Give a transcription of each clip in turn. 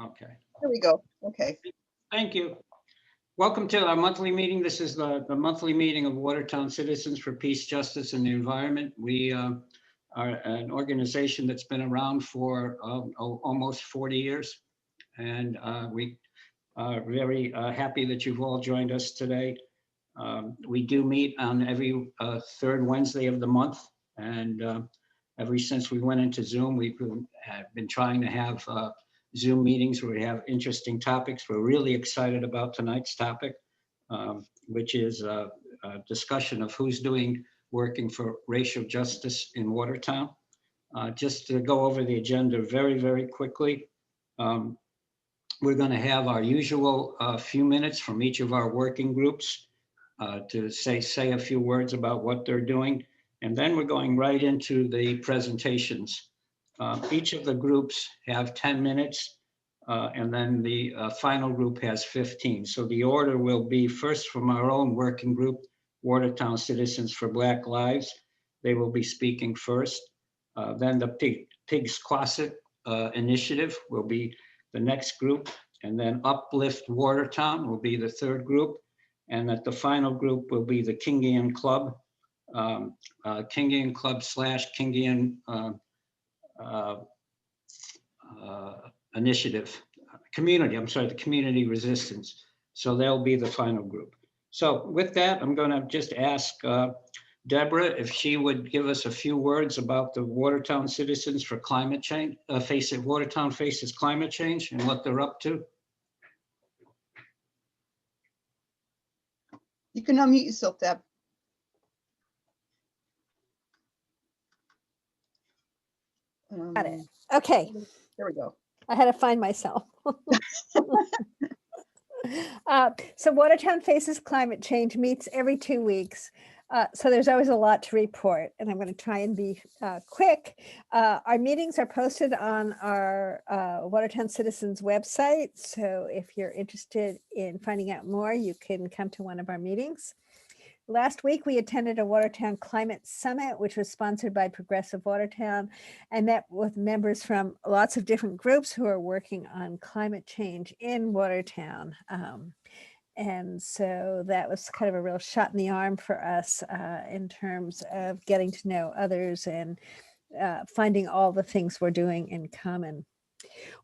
Okay. There we go. Okay. Thank you. Welcome to our monthly meeting. This is the monthly meeting of Watertown Citizens for Peace, Justice, and the Environment. We are an organization that's been around for almost 40 years. And we are very happy that you've all joined us today. We do meet on every third Wednesday of the month. And ever since we went into Zoom, we've been trying to have Zoom meetings where we have interesting topics. We're really excited about tonight's topic, which is a discussion of who's working for racial justice in Watertown. Just to go over the agenda very, very quickly. We're going to have our usual few minutes from each of our working groups to say a few words about what they're doing. And then we're going right into the presentations. Each of the groups have 10 minutes, and then the final group has 15. So the order will be first from our own working group, Watertown Citizens for Black Lives. They will be speaking first. Then the Pigs Quasit initiative will be the next group. And then Uplift Watertown will be the third group. And that the final group will be the Kingian Club, Kingian Club / Kingian initiative community. I'm sorry, the community resistance. So they'll be the final group. So with that, I'm going to just ask Deborah if she would give us a few words about the Watertown Citizens for Climate Change. Watertown Faces Climate Change and what they're up to. You can unmute yourself, Deb. Got it. Okay. There we go. I had to find myself. So Watertown Faces Climate Change meets every 2 weeks. So there's always a lot to report, and I'm going to try and be quick. Our meetings are posted on our Watertown Citizens website. So if you're interested in finding out more, you can come to one of our meetings. Last week, we attended a Watertown Climate Summit, which was sponsored by Progressive Watertown, and met with members from lots of different groups who are working on climate change in Watertown. And so that was kind of a real shot in the arm for us in terms of getting to know others and finding all the things we're doing in common.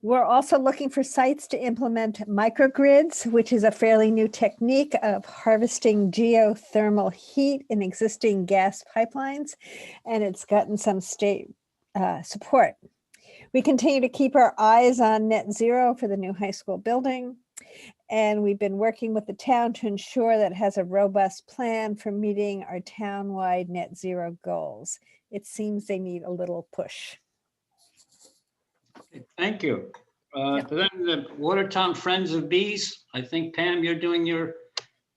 We're also looking for sites to implement microgrids, which is a fairly new technique of harvesting geothermal heat in existing gas pipelines, and it's gotten some state support. We continue to keep our eyes on net zero for the new high school building, and we've been working with the town to ensure that it has a robust plan for meeting our town-wide net zero goals. It seems they need a little push. Thank you. Then the Watertown Friends of Bees. I think, Pam, you're doing the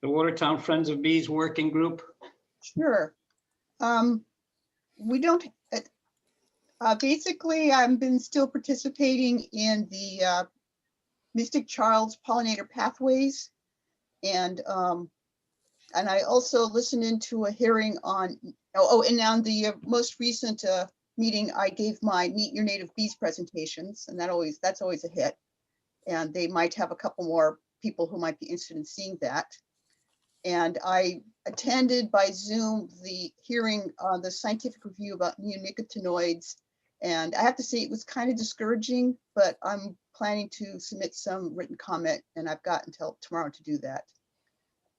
Watertown Friends of Bees working group. Sure. We don't, basically, I've been still participating in the Mystic Charles Pollinator Pathways. And I also listened into a hearing on, and on the most recent meeting, I gave my Meet Your Native Bees presentations, and that's always a hit. And they might have a couple more people who might be interested in seeing that. And I attended by Zoom the hearing on the scientific review about neonicotinoids. And I have to say it was kind of discouraging, but I'm planning to submit some written comment, and I've got until tomorrow to do that.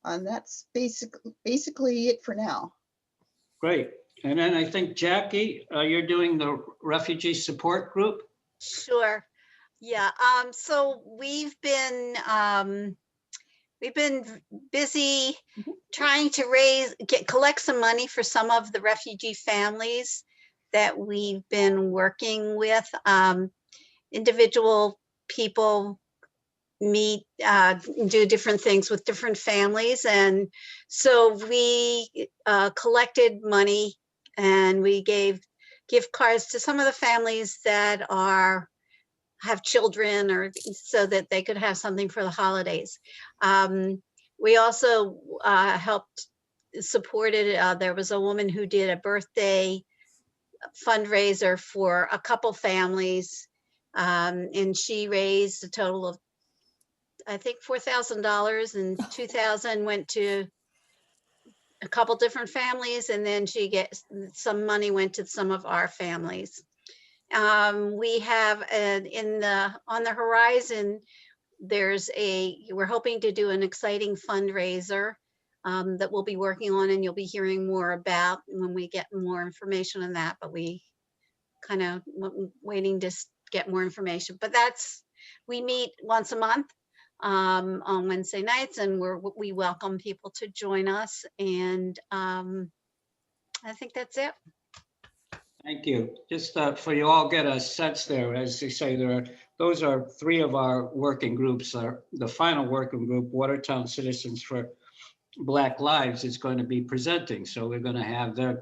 And that's basically it for now. Great. And then I think, Jackie, you're doing the refugee support group. Sure. Yeah. So we've been busy trying to collect some money for some of the refugee families that we've been working with. Individual people meet, do different things with different families. And so we collected money and we gave gift cards to some of the families that have children, or so that they could have something for the holidays. We also supported, there was a woman who did a birthday fundraiser for a couple families And she raised a total of, I think, $4,000, and 2,000 went to a couple different families, and then she gets some money went to some of our families. We have on the horizon, we're hoping to do an exciting fundraiser that we'll be working on, and you'll be hearing more about when we get more information on that, but we kind of waiting to get more information. But we meet once a month on Wednesday nights, and we welcome people to join us. And I think that's it. Thank you. Just for you all get a sense there, as they say, those are 3 of our working groups. The final working group, Watertown Citizens for Black Lives, is going to be presenting. So we're going to have them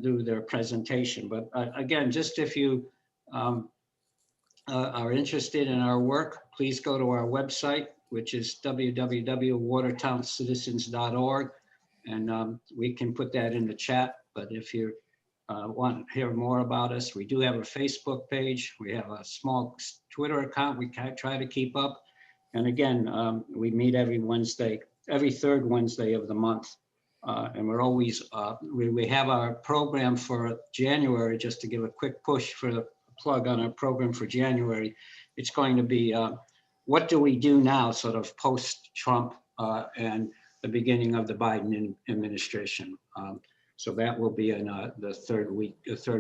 do their presentation. But again, just if you are interested in our work, please go to our website, which is www.watertowncitizens.org. And we can put that in the chat. But if you want to hear more about us, we do have a Facebook page. We have a small Twitter account we try to keep up. And again, we meet every third Wednesday of the month. And we're always, we have our program for January, just to give a quick push for the plug on our program for January. It's going to be, what do we do now, sort of post-Trump and the beginning of the Biden administration. So that will be in the third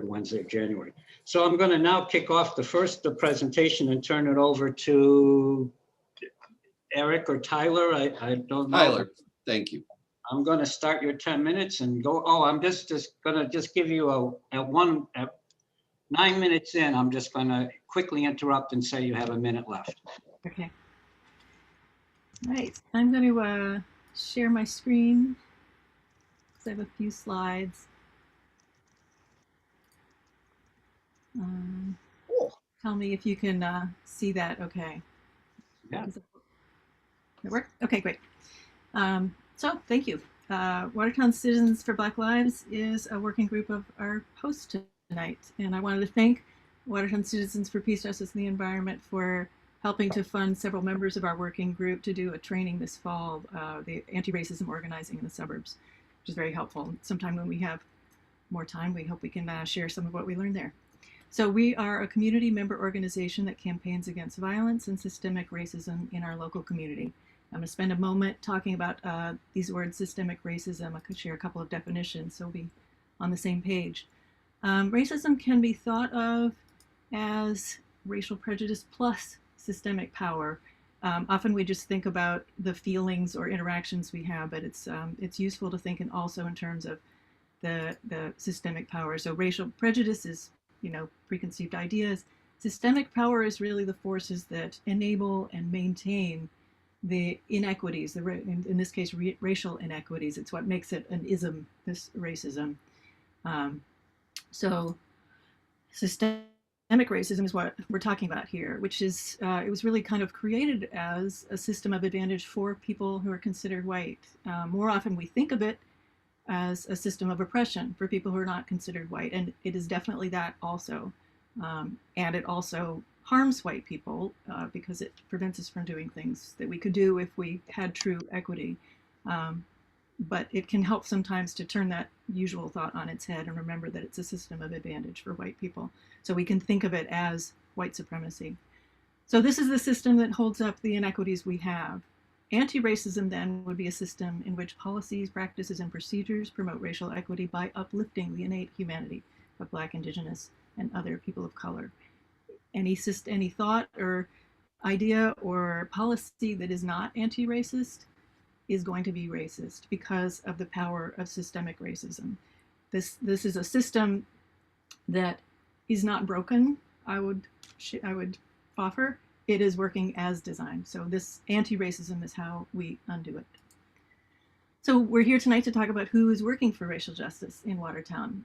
Wednesday of January. So I'm going to now kick off the presentation and turn it over to Eric or Tyler. I don't know. Tyler, thank you. I'm going to start your 10 minutes and go. Oh, I'm just going to give you at 9 minutes in, I'm just going to quickly interrupt and say you have a minute left. Okay. All right, I'm going to share my screen because I have a few slides. Cool. Tell me if you can see that okay. Yeah. Does it work? Okay, great. So thank you. Watertown Citizens for Black Lives is a working group of our hosts tonight. And I wanted to thank Watertown Citizens for Peace, Justice, and the Environment for helping to fund several members of our working group to do a training this fall, the anti-racism organizing in the suburbs, which is very helpful. Sometime when we have more time, we hope we can share some of what we learned there. So we are a community member organization that campaigns against violence and systemic racism in our local community. I'm going to spend a moment talking about these words, systemic racism. I could share a couple of definitions so we'll be on the same page. Racism can be thought of as racial prejudice plus systemic power. Often we just think about the feelings or interactions we have, but it's useful to think also in terms of the systemic power. So racial prejudice is, preconceived ideas. Systemic power is really the forces that enable and maintain the inequities, in this case, racial inequities. It's what makes it an ism, this racism. So systemic racism is what we're talking about here, which is, it was really kind of created as a system of advantage for people who are considered white. More often we think of it as a system of oppression for people who are not considered white, and it is definitely that also. And it also harms white people because it prevents us from doing things that we could do if we had true equity. But it can help sometimes to turn that usual thought on its head and remember that it's a system of advantage for white people. So we can think of it as white supremacy. So this is the system that holds up the inequities we have. Anti-racism then would be a system in which policies, practices, and procedures promote racial equity by uplifting the innate humanity of Black, Indigenous, and other people of color. Any thought or idea or policy that is not anti-racist is going to be racist because of the power of systemic racism. This is a system that is not broken, I would offer. It is working as designed. So this anti-racism is how we undo it. So we're here tonight to talk about who is working for racial justice in Watertown.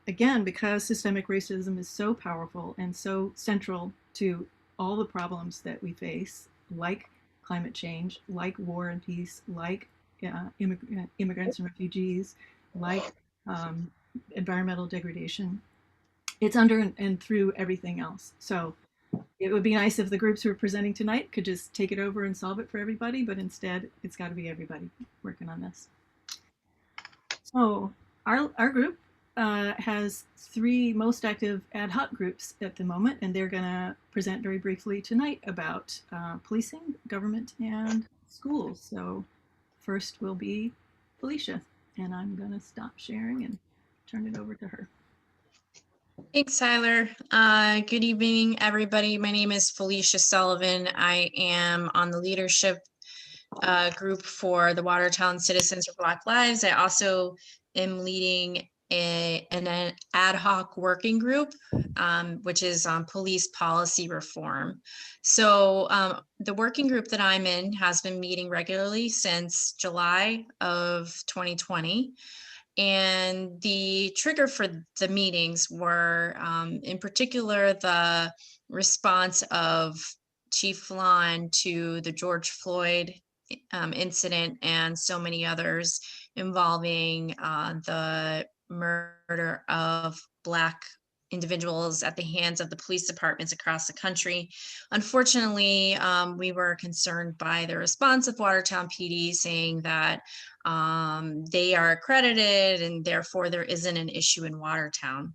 Again, because systemic racism is so powerful and so central to all the problems that we face, like climate change, like war and peace, like immigrants and refugees, like environmental degradation. It's under and through everything else. So It would be nice if the groups who are presenting tonight could just take it over and solve it for everybody, but instead it's got to be everybody working on this. So our group has 3 most active ad hoc groups at the moment, and they're going to present very briefly tonight about policing, government, and schools. So first will be Felicia, and I'm going to stop sharing and turn it over to her. Thanks, Tyler. Good evening, everybody. My name is Felicia Sullivan. I am on the leadership group for the Watertown Citizens for Black Lives. I also am leading an ad hoc working group, which is on police policy reform. So the working group that I'm in has been meeting regularly since July of 2020. And the trigger for the meetings were, in particular, the response of Chief Lon to the George Floyd incident and so many others involving the murder of Black individuals at the hands of the police departments across the country. Unfortunately, we were concerned by the response of Watertown PD saying that they are accredited and therefore there isn't an issue in Watertown.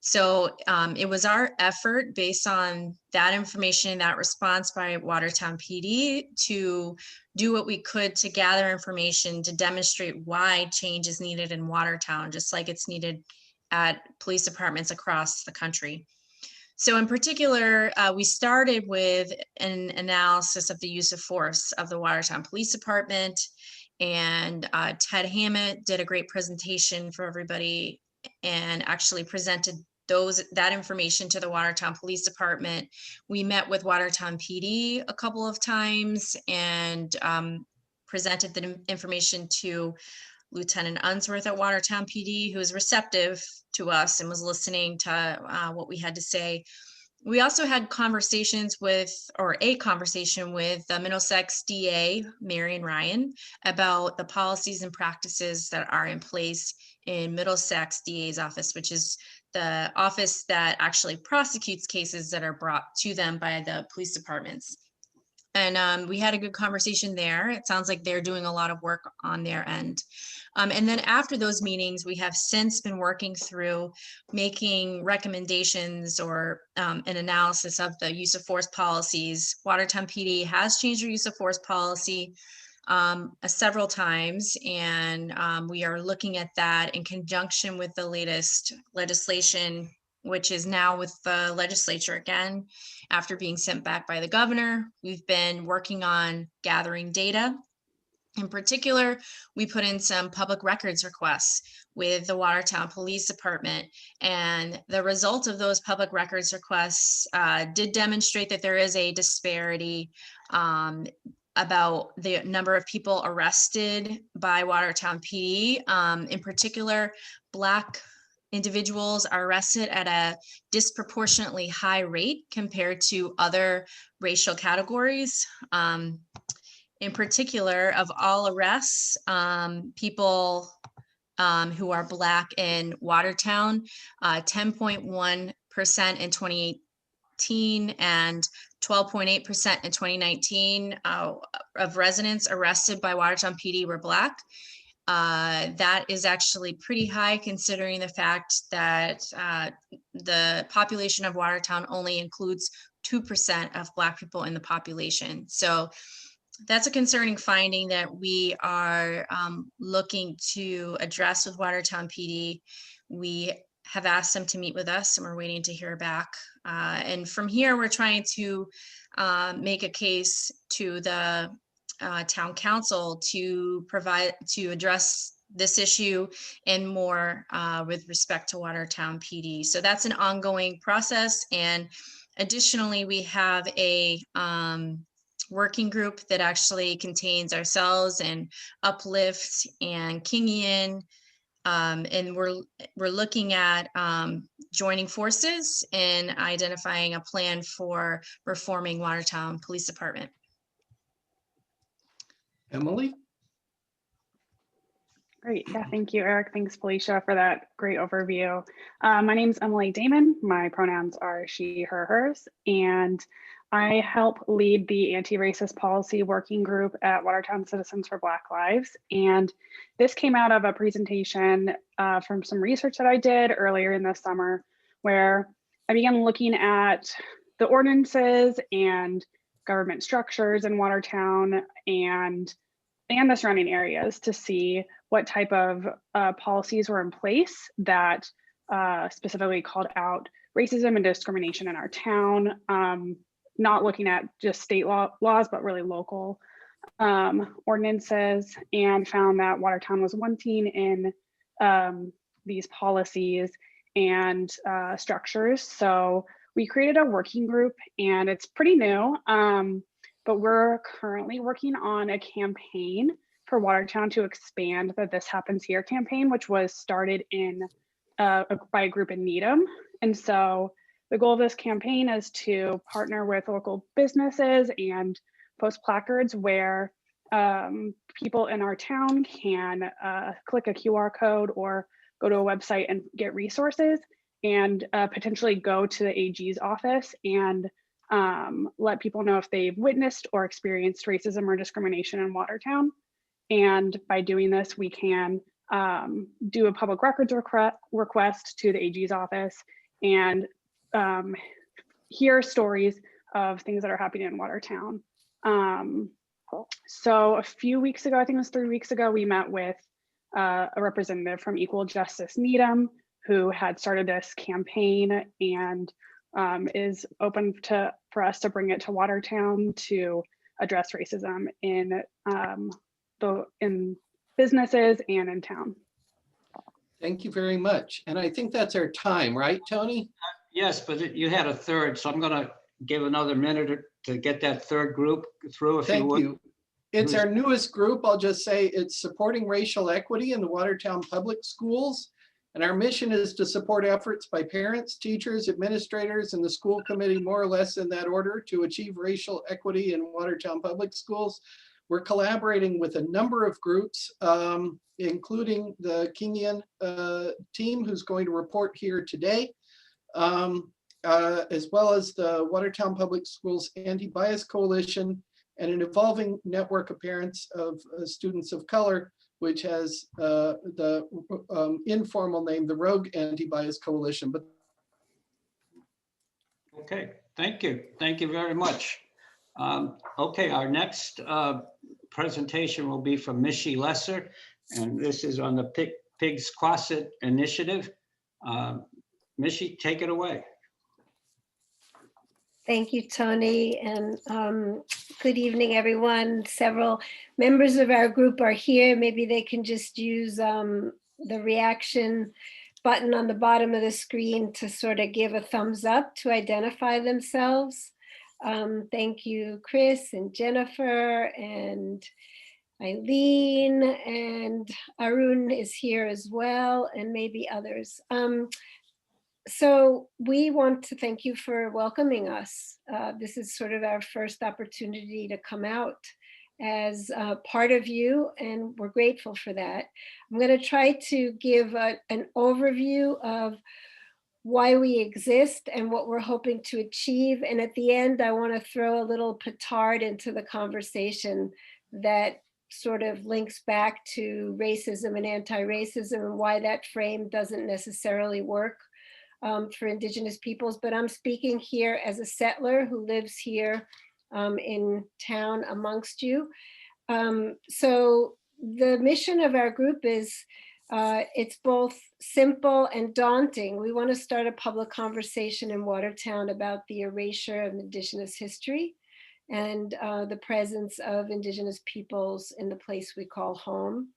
So it was our effort based on that information, that response by Watertown PD to do what we could to gather information to demonstrate why change is needed in Watertown, just like it's needed at police departments across the country. So in particular, we started with an analysis of the use of force of the Watertown Police Department, and Ted Hammett did a great presentation for everybody and actually presented that information to the Watertown Police Department. We met with Watertown PD a couple of times and presented the information to Lieutenant Unsworth at Watertown PD, who was receptive to us and was listening to what we had to say. We also had conversations with, or a conversation with the Middlesex DA, Marion Ryan, about the policies and practices that are in place in Middlesex DA's office, which is the office that actually prosecutes cases that are brought to them by the police departments. And we had a good conversation there. It sounds like they're doing a lot of work on their end. And then after those meetings, we have since been working through making recommendations or an analysis of the use of force policies. Watertown PD has changed their use of force policy several times, and we are looking at that in conjunction with the latest legislation, which is now with the legislature again, after being sent back by the governor. We've been working on gathering data. In particular, we put in some public records requests with the Watertown Police Department, and the result of those public records requests did demonstrate that there is a disparity about the number of people arrested by Watertown PD. In particular, Black individuals are arrested at a disproportionately high rate compared to other racial categories. In particular, of all arrests, people who are Black in Watertown, 10.1% in 2018 and 12.8% in 2019 of residents arrested by Watertown PD were Black. That is actually pretty high considering the fact that the population of Watertown only includes 2% of Black people in the population. So that's a concerning finding that we are looking to address with Watertown PD. We have asked them to meet with us and we're waiting to hear back. And from here, we're trying to make a case to the town council to address this issue and more with respect to Watertown PD. So that's an ongoing process. And additionally, we have a working group that actually contains ourselves and Uplift and Kingian. And we're looking at joining forces and identifying a plan for reforming Watertown Police Department. Emily? Great. Yeah, thank you, Eric. Thanks, Felicia, for that great overview. My name's Emily Damon. My pronouns are she, her, hers, and I help lead the anti-racist policy working group at Watertown Citizens for Black Lives. And this came out of a presentation from some research that I did earlier in the summer, where I began looking at the ordinances and government structures in Watertown and the surrounding areas to see what type of policies were in place that specifically called out racism and discrimination in our town, not looking at just state laws, but really local ordinances, and found that Watertown was wanting in these policies and structures. So we created a working group, and it's pretty new. But we're currently working on a campaign for Watertown to expand the This Happens Here campaign, which was started in by a group in Needham. And so the goal of this campaign is to partner with local businesses and post placards where people in our town can click a QR code or go to a website and get resources, and potentially go to the AG's office and let people know if they've witnessed or experienced racism or discrimination in Watertown. And by doing this, we can do a public records request to the AG's office and hear stories of things that are happening in Watertown. So a few weeks ago, I think it was 3 weeks ago, we met with a representative from Equal Justice Needham, who had started this campaign and is open for us to bring it to Watertown to address racism in businesses and in town. Thank you very much. And I think that's our time, right, Tony? Yes, but you had a third, so I'm going to give another minute to get that third group through, if you Thank would. you. It's our newest group. I'll just say it's supporting racial equity in the Watertown Public Schools. And our mission is to support efforts by parents, teachers, administrators, and the school committee, more or less in that order, to achieve racial equity in Watertown Public Schools. We're collaborating with a number of groups, including the Kingian team, who's going to report here today, as well as the Watertown Public Schools Anti-Bias Coalition, and an evolving network of parents of students of color, which has the informal name, the Rogue Anti-Bias Coalition. But Okay, thank you. Thank you very much. Okay, our next presentation will be from Mishi Lesser, and this is on the Pigs Quasit Initiative. Mishi, take it away. Thank you, Tony, and good evening, everyone. Several members of our group are here. Maybe they can just use the reaction button on the bottom of the screen to sort of give a thumbs up to identify themselves. Thank you, Chris and Jennifer and Eileen, and Arun is here as well, and maybe others. So we want to thank you for welcoming us. This is sort of our first opportunity to come out as part of you, and we're grateful for that. I'm going to try to give an overview of why we exist and what we're hoping to achieve. And at the end, I want to throw a little petard into the conversation that sort of links back to racism and anti-racism and why that frame doesn't necessarily work for Indigenous peoples. But I'm speaking here as a settler who lives here in town amongst you. So the mission of our group is it's both simple and daunting. We want to start a public conversation in Watertown about the erasure of Indigenous history and the presence of Indigenous peoples in the place we call home.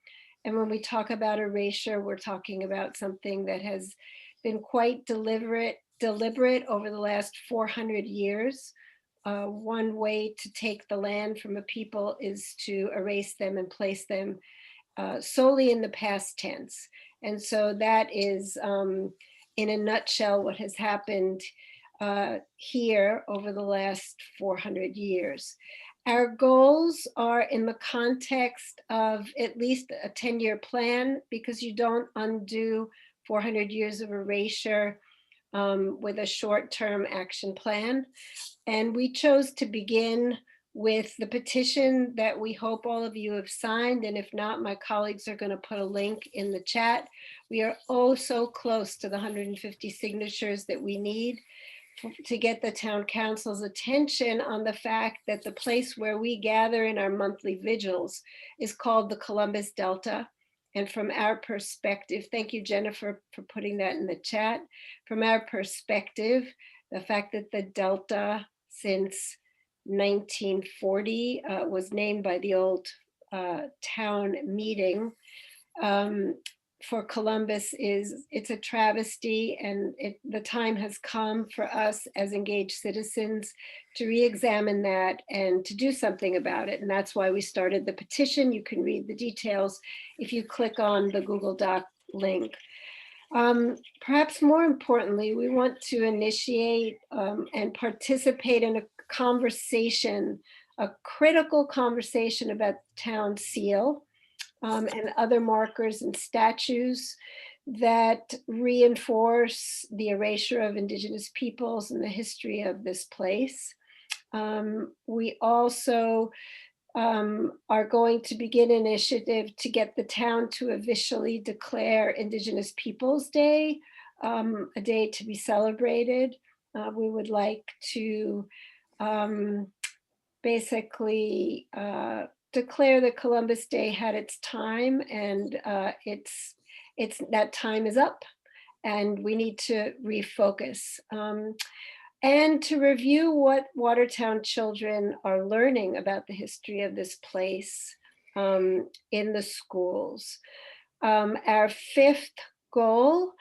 And when we talk about erasure, we're talking about something that has been quite deliberate over the last 400 years. One way to take the land from a people is to erase them and place them solely in the past tense. And so that is, in a nutshell, what has happened here over the last 400 years. Our goals are in the context of at least a 10-year plan, because you don't undo 400 years of erasure with a short-term action plan. And we chose to begin with the petition that we hope all of you have signed. And if not, my colleagues are going to put a link in the chat. We are oh so close to the 150 signatures that we need to get the town council's attention on the fact that the place where we gather in our monthly vigils is called the Columbus Delta. And from our perspective, thank you, Jennifer, for putting that in the chat. From our perspective, the fact that the Delta since 1940 was named by the old town meeting for Columbus it's a travesty, and the time has come for us as engaged citizens to re-examine that and to do something about it. And that's why we started the petition. You can read the details if you click on the Google Doc link. Perhaps more importantly, we want to initiate and participate in a conversation, a critical conversation about the town seal. And other markers and statues that reinforce the erasure of Indigenous peoples and the history of this place. We also are going to begin an initiative to get the town to officially declare Indigenous Peoples Day, a day to be celebrated. We would like to basically declare that Columbus Day had its time, and it's that time is up, and we need to refocus and to review what Watertown children are learning about the history of this place in the schools. Our fifth goal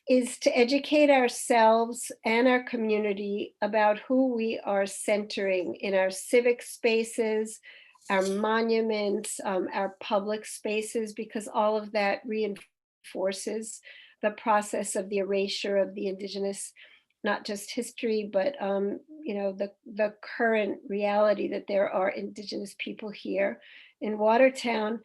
is to educate ourselves and our community about who we are centering in our civic spaces, our monuments, our public spaces, because all of that reinforces the process of the erasure of the Indigenous, not just history, but the current reality that there are Indigenous people here in Watertown.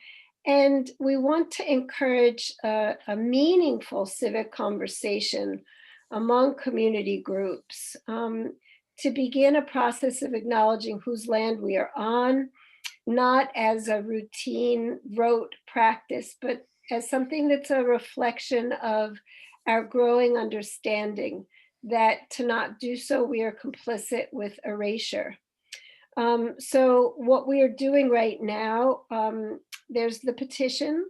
And we want to encourage a meaningful civic conversation among community groups to begin a process of acknowledging whose land we are on, not as a routine rote practice, but as something that's a reflection of our growing understanding that to not do so, we are complicit with erasure. So what we are doing right now, there's the petition.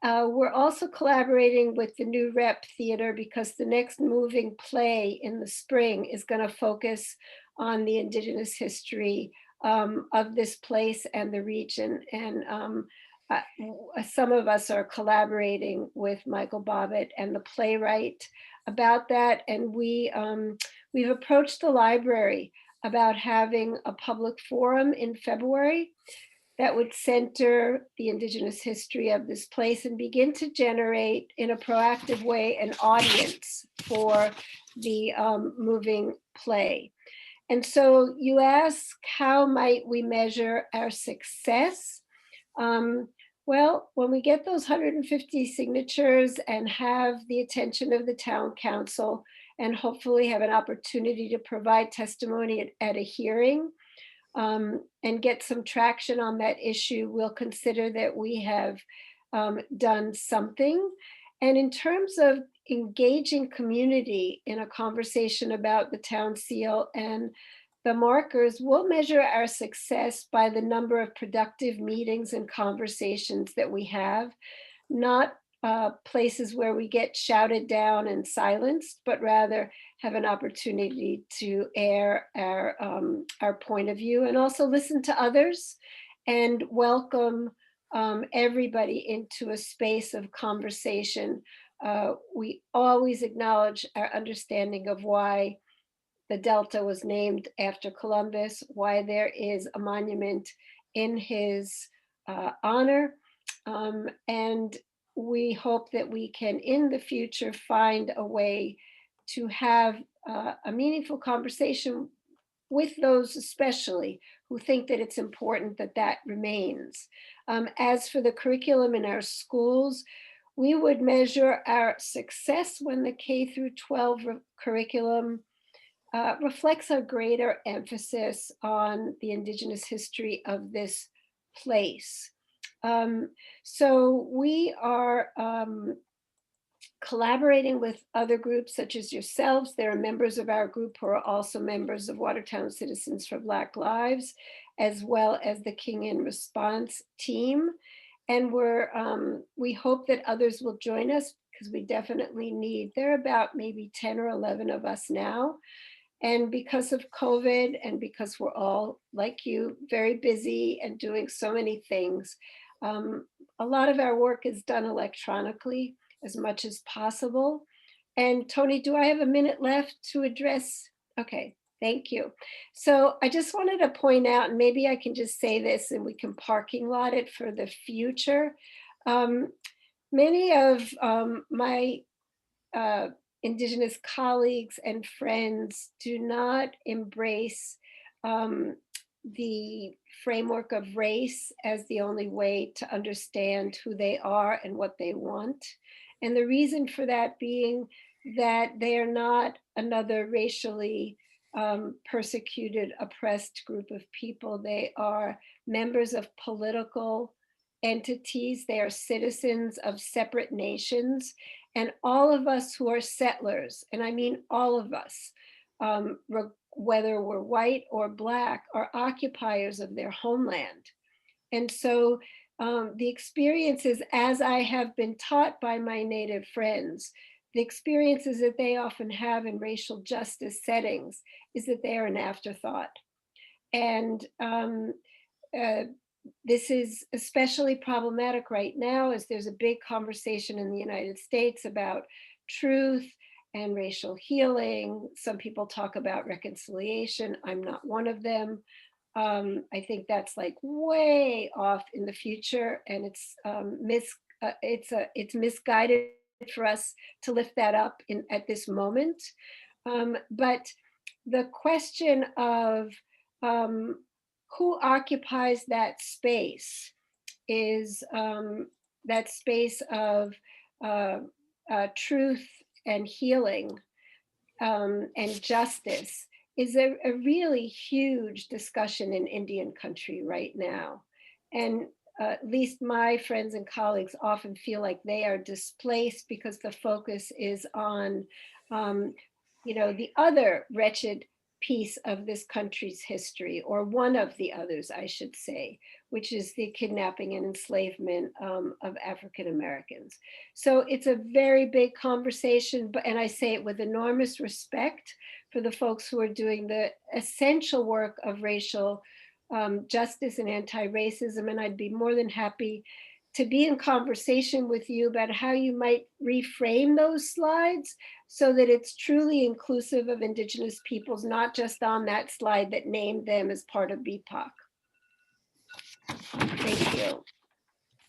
We're also collaborating with the New Rep Theater, because the next moving play in the spring is going to focus on the Indigenous history of this place and the region. And some of us are collaborating with Michael Bobbitt and the playwright about that. And we've approached the library about having a public forum in February that would center the Indigenous history of this place and begin to generate in a proactive way an audience for the moving play. And so you ask, how might we measure our success? Well, when we get those 150 signatures and have the attention of the town council, and hopefully have an opportunity to provide testimony at a hearing and get some traction on that issue, we'll consider that we have done something. And in terms of engaging community in a conversation about the town seal and the markers, we'll measure our success by the number of productive meetings and conversations that we have, not places where we get shouted down and silenced, but rather have an opportunity to air our point of view and also listen to others and welcome everybody into a space of conversation. We always acknowledge our understanding of why the Delta was named after Columbus, why there is a monument in his honor. And we hope that we can, in the future, find a way to have a meaningful conversation with those especially who think that it's important that that remains. As for the curriculum in our schools, we would measure our success when the K through 12 curriculum reflects a greater emphasis on the Indigenous history of this place. So we are collaborating with other groups such as yourselves. There are members of our group who are also members of Watertown Citizens for Black Lives, as well as the King in Response team. And we hope that others will join us because we definitely need, there are about maybe 10 or 11 of us now. And because of COVID and because we're all, like you, very busy and doing so many things, a lot of our work is done electronically as much as possible. And Tony, do I have a minute left to address? Okay, thank you. So I just wanted to point out, and maybe I can just say this and we can parking lot it for the future. Many of my Indigenous colleagues and friends do not embrace the framework of race as the only way to understand who they are and what they want. And the reason for that being that they are not another racially persecuted, oppressed group of people. They are members of political entities. They are citizens of separate nations. And all of us who are settlers, and I mean all of us, whether we're white or Black, are occupiers of their homeland. And so the experiences, as I have been taught by my Native friends, the experiences that they often have in racial justice settings is that they are an afterthought. And this is especially problematic right now as there's a big conversation in the United States about truth and racial healing. Some people talk about reconciliation. I'm not one of them. I think that's like way off in the future, and it's misguided for us to lift that up at this moment. But the question of who occupies that space is that space of truth and healing and justice is a really huge discussion in Indian country right now. And at least my friends and colleagues often feel like they are displaced because the focus is on the other wretched piece of this country's history, or one of the others, I should say, which is the kidnapping and enslavement of African Americans. So it's a very big conversation, and I say it with enormous respect for the folks who are doing the essential work of racial justice and anti-racism. And I'd be more than happy to be in conversation with you about how you might reframe those slides so that it's truly inclusive of Indigenous peoples, not just on that slide that named them as part of BPOC. Thank you.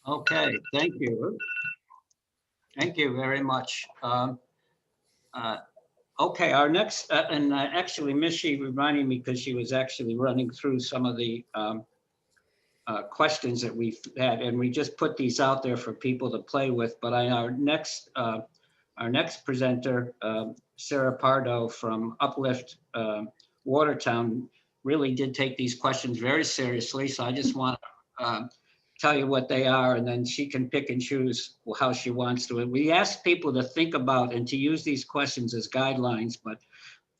Okay, thank you. Thank you very much. Okay, our next, and actually Mishi reminded me because she was actually running through some of the questions that we've had, and we just put these out there for people to play with. But our next presenter, Sarah Pardo from Uplift Watertown, really did take these questions very seriously. So I just want to tell you what they are, and then she can pick and choose how she wants to. We ask people to think about and to use these questions as guidelines, but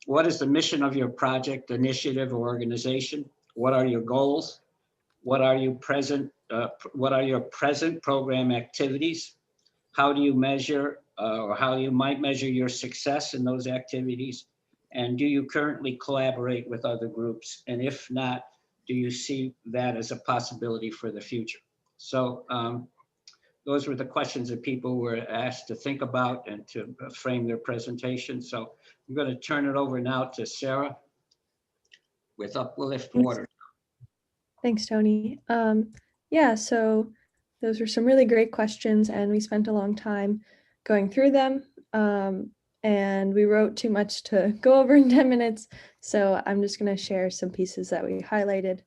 what is the mission of your project, initiative, or organization? What are your goals? What are your present program activities? How do you measure or how you might measure your success in those activities? And do you currently collaborate with other groups? And if not, do you see that as a possibility for the future? So those were the questions that people were asked to think about and to frame their presentation. So I'm going to turn it over now to Sarah with Uplift Water. Thanks, Tony. Yeah, so those were some really great questions, and we spent a long time going through them. and we wrote too much to go over in 10 minutes. So I'm just going to share some pieces that we highlighted.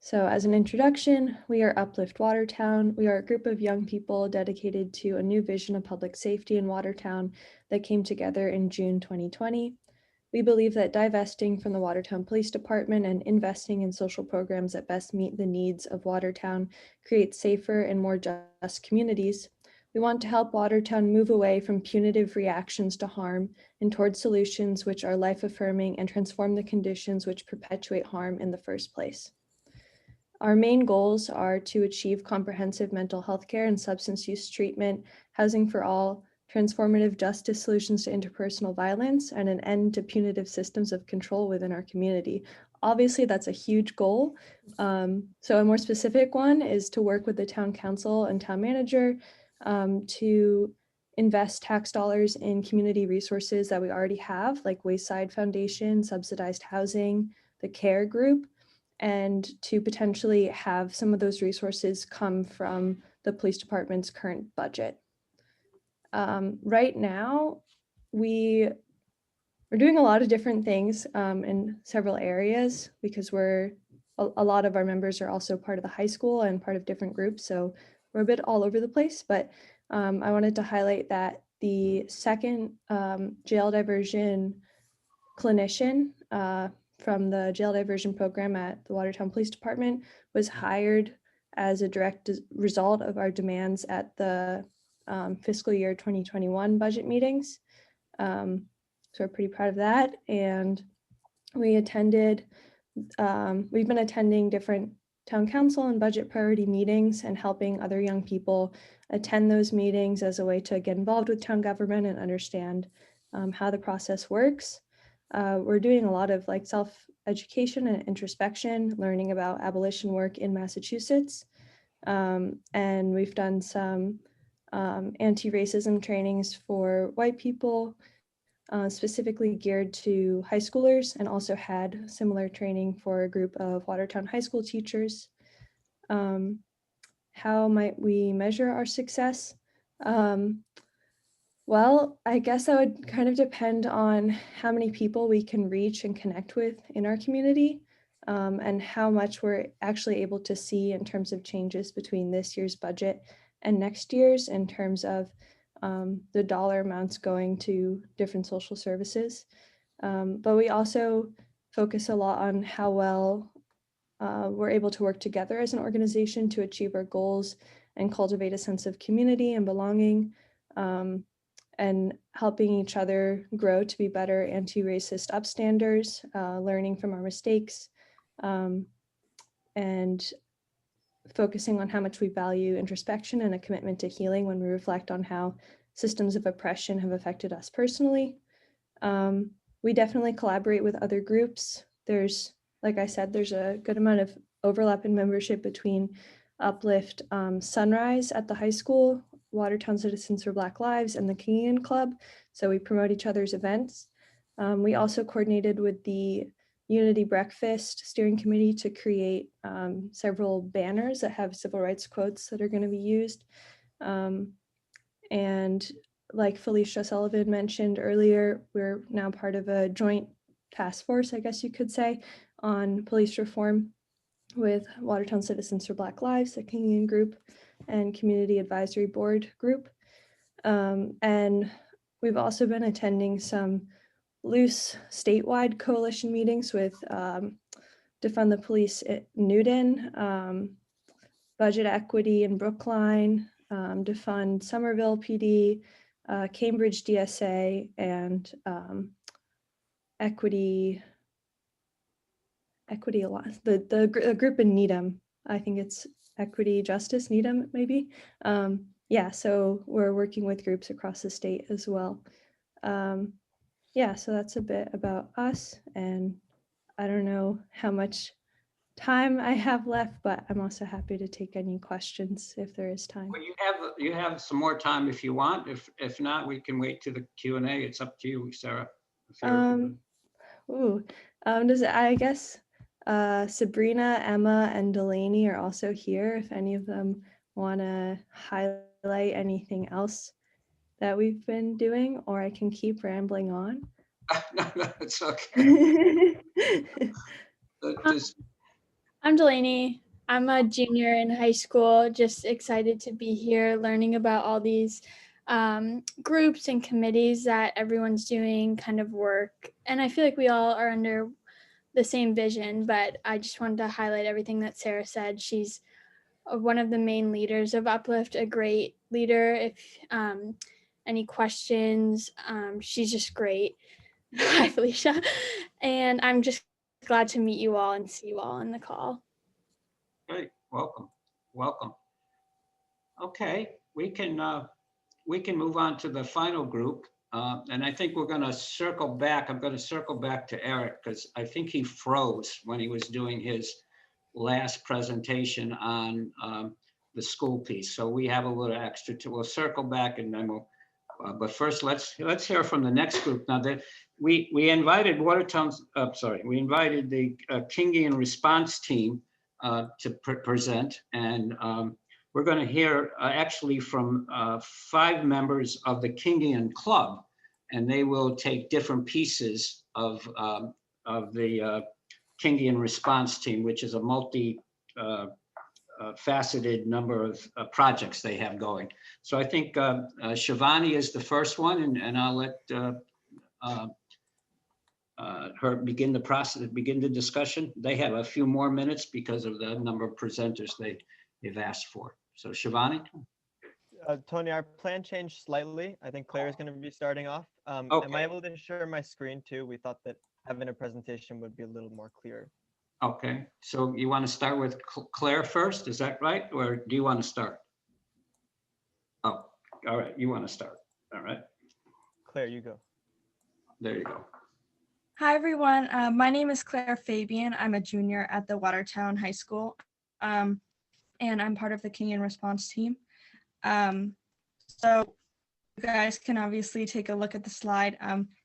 So as an introduction, we are Uplift Watertown. We are a group of young people dedicated to a new vision of public safety in Watertown that came together in June 2020. We believe that divesting from the Watertown Police Department and investing in social programs that best meet the needs of Watertown creates safer and more just communities. We want to help Watertown move away from punitive reactions to harm and towards solutions which are life-affirming and transform the conditions which perpetuate harm in the first place. Our main goals are to achieve comprehensive mental health care and substance use treatment, housing for all, transformative justice solutions to interpersonal violence, and an end to punitive systems of control within our community. Obviously, that's a huge goal. So a more specific one is to work with the town council and town manager to invest tax dollars in community resources that we already have, like Wayside Foundation, subsidized housing, the CARE group, and to potentially have some of those resources come from the police department's current budget. Right now, we're doing a lot of different things in several areas because a lot of our members are also part of the high school and part of different groups. So we're a bit all over the place, but I wanted to highlight that the second jail diversion clinician from the jail diversion program at the Watertown Police Department was hired as a direct result of our demands at the fiscal year 2021 budget meetings. So we're pretty proud of that. And we attended, we've been attending different town council and budget priority meetings and helping other young people attend those meetings as a way to get involved with town government and understand how the process works. We're doing a lot of like self-education and introspection, learning about abolition work in Massachusetts. And we've done some anti-racism trainings for white people, specifically geared to high schoolers, and also had similar training for a group of Watertown high school teachers. How might we measure our success? Well, I guess that would kind of depend on how many people we can reach and connect with in our community, and how much we're actually able to see in terms of changes between this year's budget and next year's in terms of the dollar amounts going to different social services. But we also focus a lot on how well we're able to work together as an organization to achieve our goals and cultivate a sense of community and belonging, and helping each other grow to be better anti-racist upstanders, learning from our mistakes, and focusing on how much we value introspection and a commitment to healing when we reflect on how systems of oppression have affected us personally. We definitely collaborate with other groups. There's, like I said, there's a good amount of overlap in membership between Uplift Sunrise at the high school, Watertown Citizens for Black Lives, and the Kingian Club. So we promote each other's events. We also coordinated with the Unity Breakfast Steering Committee to create several banners that have civil rights quotes that are going to be used. And like Felicia Sullivan mentioned earlier, we're now part of a joint task force, I guess you could say, on police reform with Watertown Citizens for Black Lives, the Kingian group, and Community Advisory Board group. And we've also been attending some loose statewide coalition meetings with Defund the Police at Newton, Budget Equity in Brookline, Defund Somerville PD, Cambridge DSA, and Equity Alliance, the group in Needham. I think it's Equity Justice Needham, maybe. Yeah, so we're working with groups across the state as well. Yeah, so that's a bit about us, and I don't know how much time I have left, but I'm also happy to take any questions if there is time. Well, you have some more time if you want. If not, we can wait to the Q&A. It's up to you, Sarah. I guess Sabrina, Emma, and Delaney are also here. If any of them want to highlight anything else that we've been doing, or I can keep rambling on. No, it's okay. Just- I'm Delaney. I'm a junior in high school, just excited to be here learning about all these groups and committees that everyone's doing kind of work. And I feel like we all are under the same vision, but I just wanted to highlight everything that Sarah said. She's one of the main leaders of Uplift, a great leader. If any questions, she's just great. Hi, Felicia. And I'm just glad to meet you all and see you all on the call. Great, welcome, welcome. Okay, we can move on to the final group. And I think we're gonna circle back. I'm gonna circle back to Eric because I think he froze when he was doing his last presentation on the school piece. So we have a little extra we'll circle back and then we'll, but first let's hear from the next group. Now that we invited Watertown's, we invited the Kingian response team to present, and we're going to hear actually from 5 members of the Kingian Club, and they will take different pieces of the Kingian response team, which is a multi-faceted number of projects they have going. So I think Shivani is the first one, and I'll let her begin the process, begin the discussion. They have a few more minutes because of the number of presenters they've asked for. So Shivani? Tony, our plan changed slightly. I think Claire is going to be starting off. Am I able to share my screen too? We thought that having a presentation would be a little more clear. Okay, so you want to start with Claire first, is that right? Or do you want to start? Oh, all right, you want to start, all right. Claire, you go. There you go. Hi, everyone. My name is Claire Fabian. I'm a junior at the Watertown High School, and I'm part of the Kingian response team. So you guys can obviously take a look at the slide.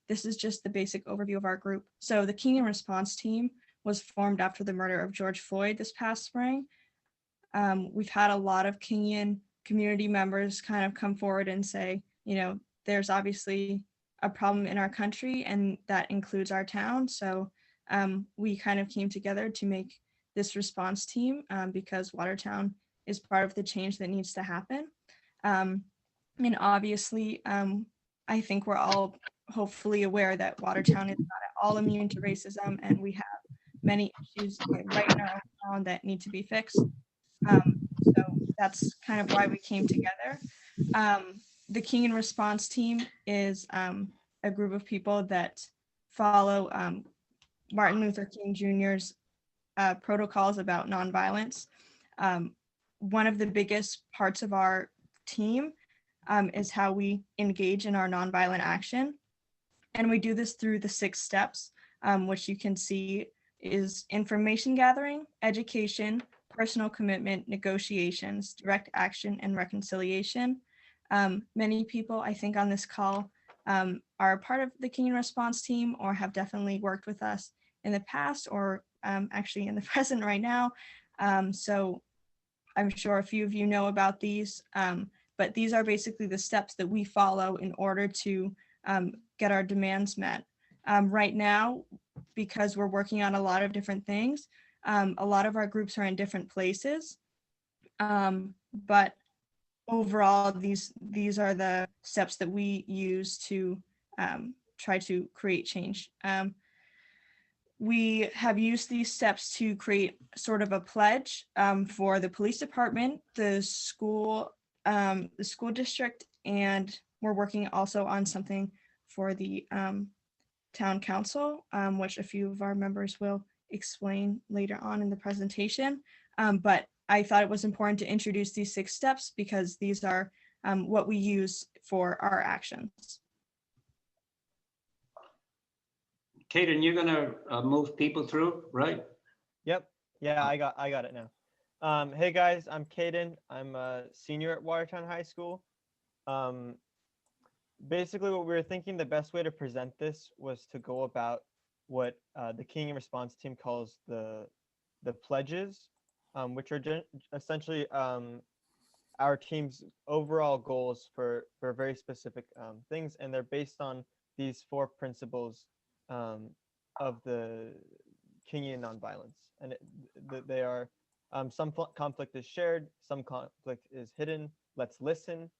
This is just the basic overview of our group. So the Kingian response team was formed after the murder of George Floyd this past spring. We've had a lot of Kingian community members kind of come forward and say, you know, there's obviously a problem in our country and that includes our town. So we kind of came together to make this response team because Watertown is part of the change that needs to happen. And obviously, I think we're all hopefully aware that Watertown is not at all immune to racism, and we have many issues right now that need to be fixed. So that's kind of why we came together. The Kingian response team is a group of people that follow Martin Luther King Jr.'s protocols about nonviolence. One of the biggest parts of our team is how we engage in our nonviolent action. And we do this through the 6 steps, which you can see is information gathering, education, personal commitment, negotiations, direct action, and reconciliation. Many people, I think, on this call are part of the Kingian response team or have definitely worked with us in the past or actually in the present right now. So I'm sure a few of you know about these, but these are basically the steps that we follow in order to get our demands met. Right now, because we're working on a lot of different things, a lot of our groups are in different places, but overall, these are the steps that we use to try to create change. We have used these steps to create sort of a pledge for the police department, the school district, and we're working also on something for the town council, which a few of our members will explain later on in the presentation. But I thought it was important to introduce these 6 steps because these are what we use for our actions. Kaden, you're gonna move people through, right? Yep. Yeah, I got it now. Hey guys, I'm Kaden. I'm a senior at Watertown High School. Basically, what we were thinking the best way to present this was to go about what the Kingian response team calls the pledges, which are essentially our team's overall goals for very specific things, and they're based on these 4 principles of the Kingian nonviolence. And they are some conflict is shared, some conflict is hidden. Let's listen.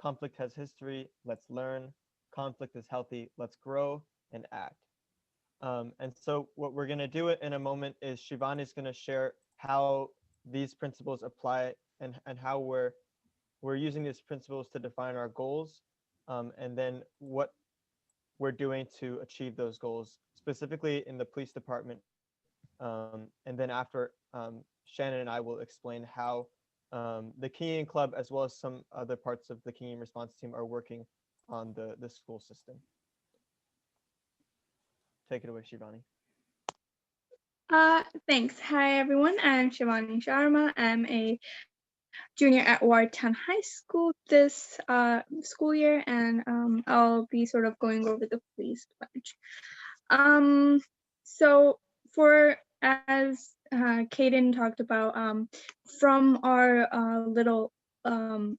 Conflict has history. Let's learn. Conflict is healthy. Let's grow and act. And so what we're going to do in a moment is Shivani is going to share how these principles apply and how we're using these principles to define our goals, and then what we're doing to achieve those goals, specifically in the police department. And then after, Shannon and I will explain how the Kingian Club, as well as some other parts of the Kingian response team, are working on the school system. Take it away, Shivani. Thanks. Hi, everyone. I'm Shivani Sharma. I'm a junior at Watertown High School this school year, and I'll be sort of going over the police pledge. So for, as Kaden talked about, from our little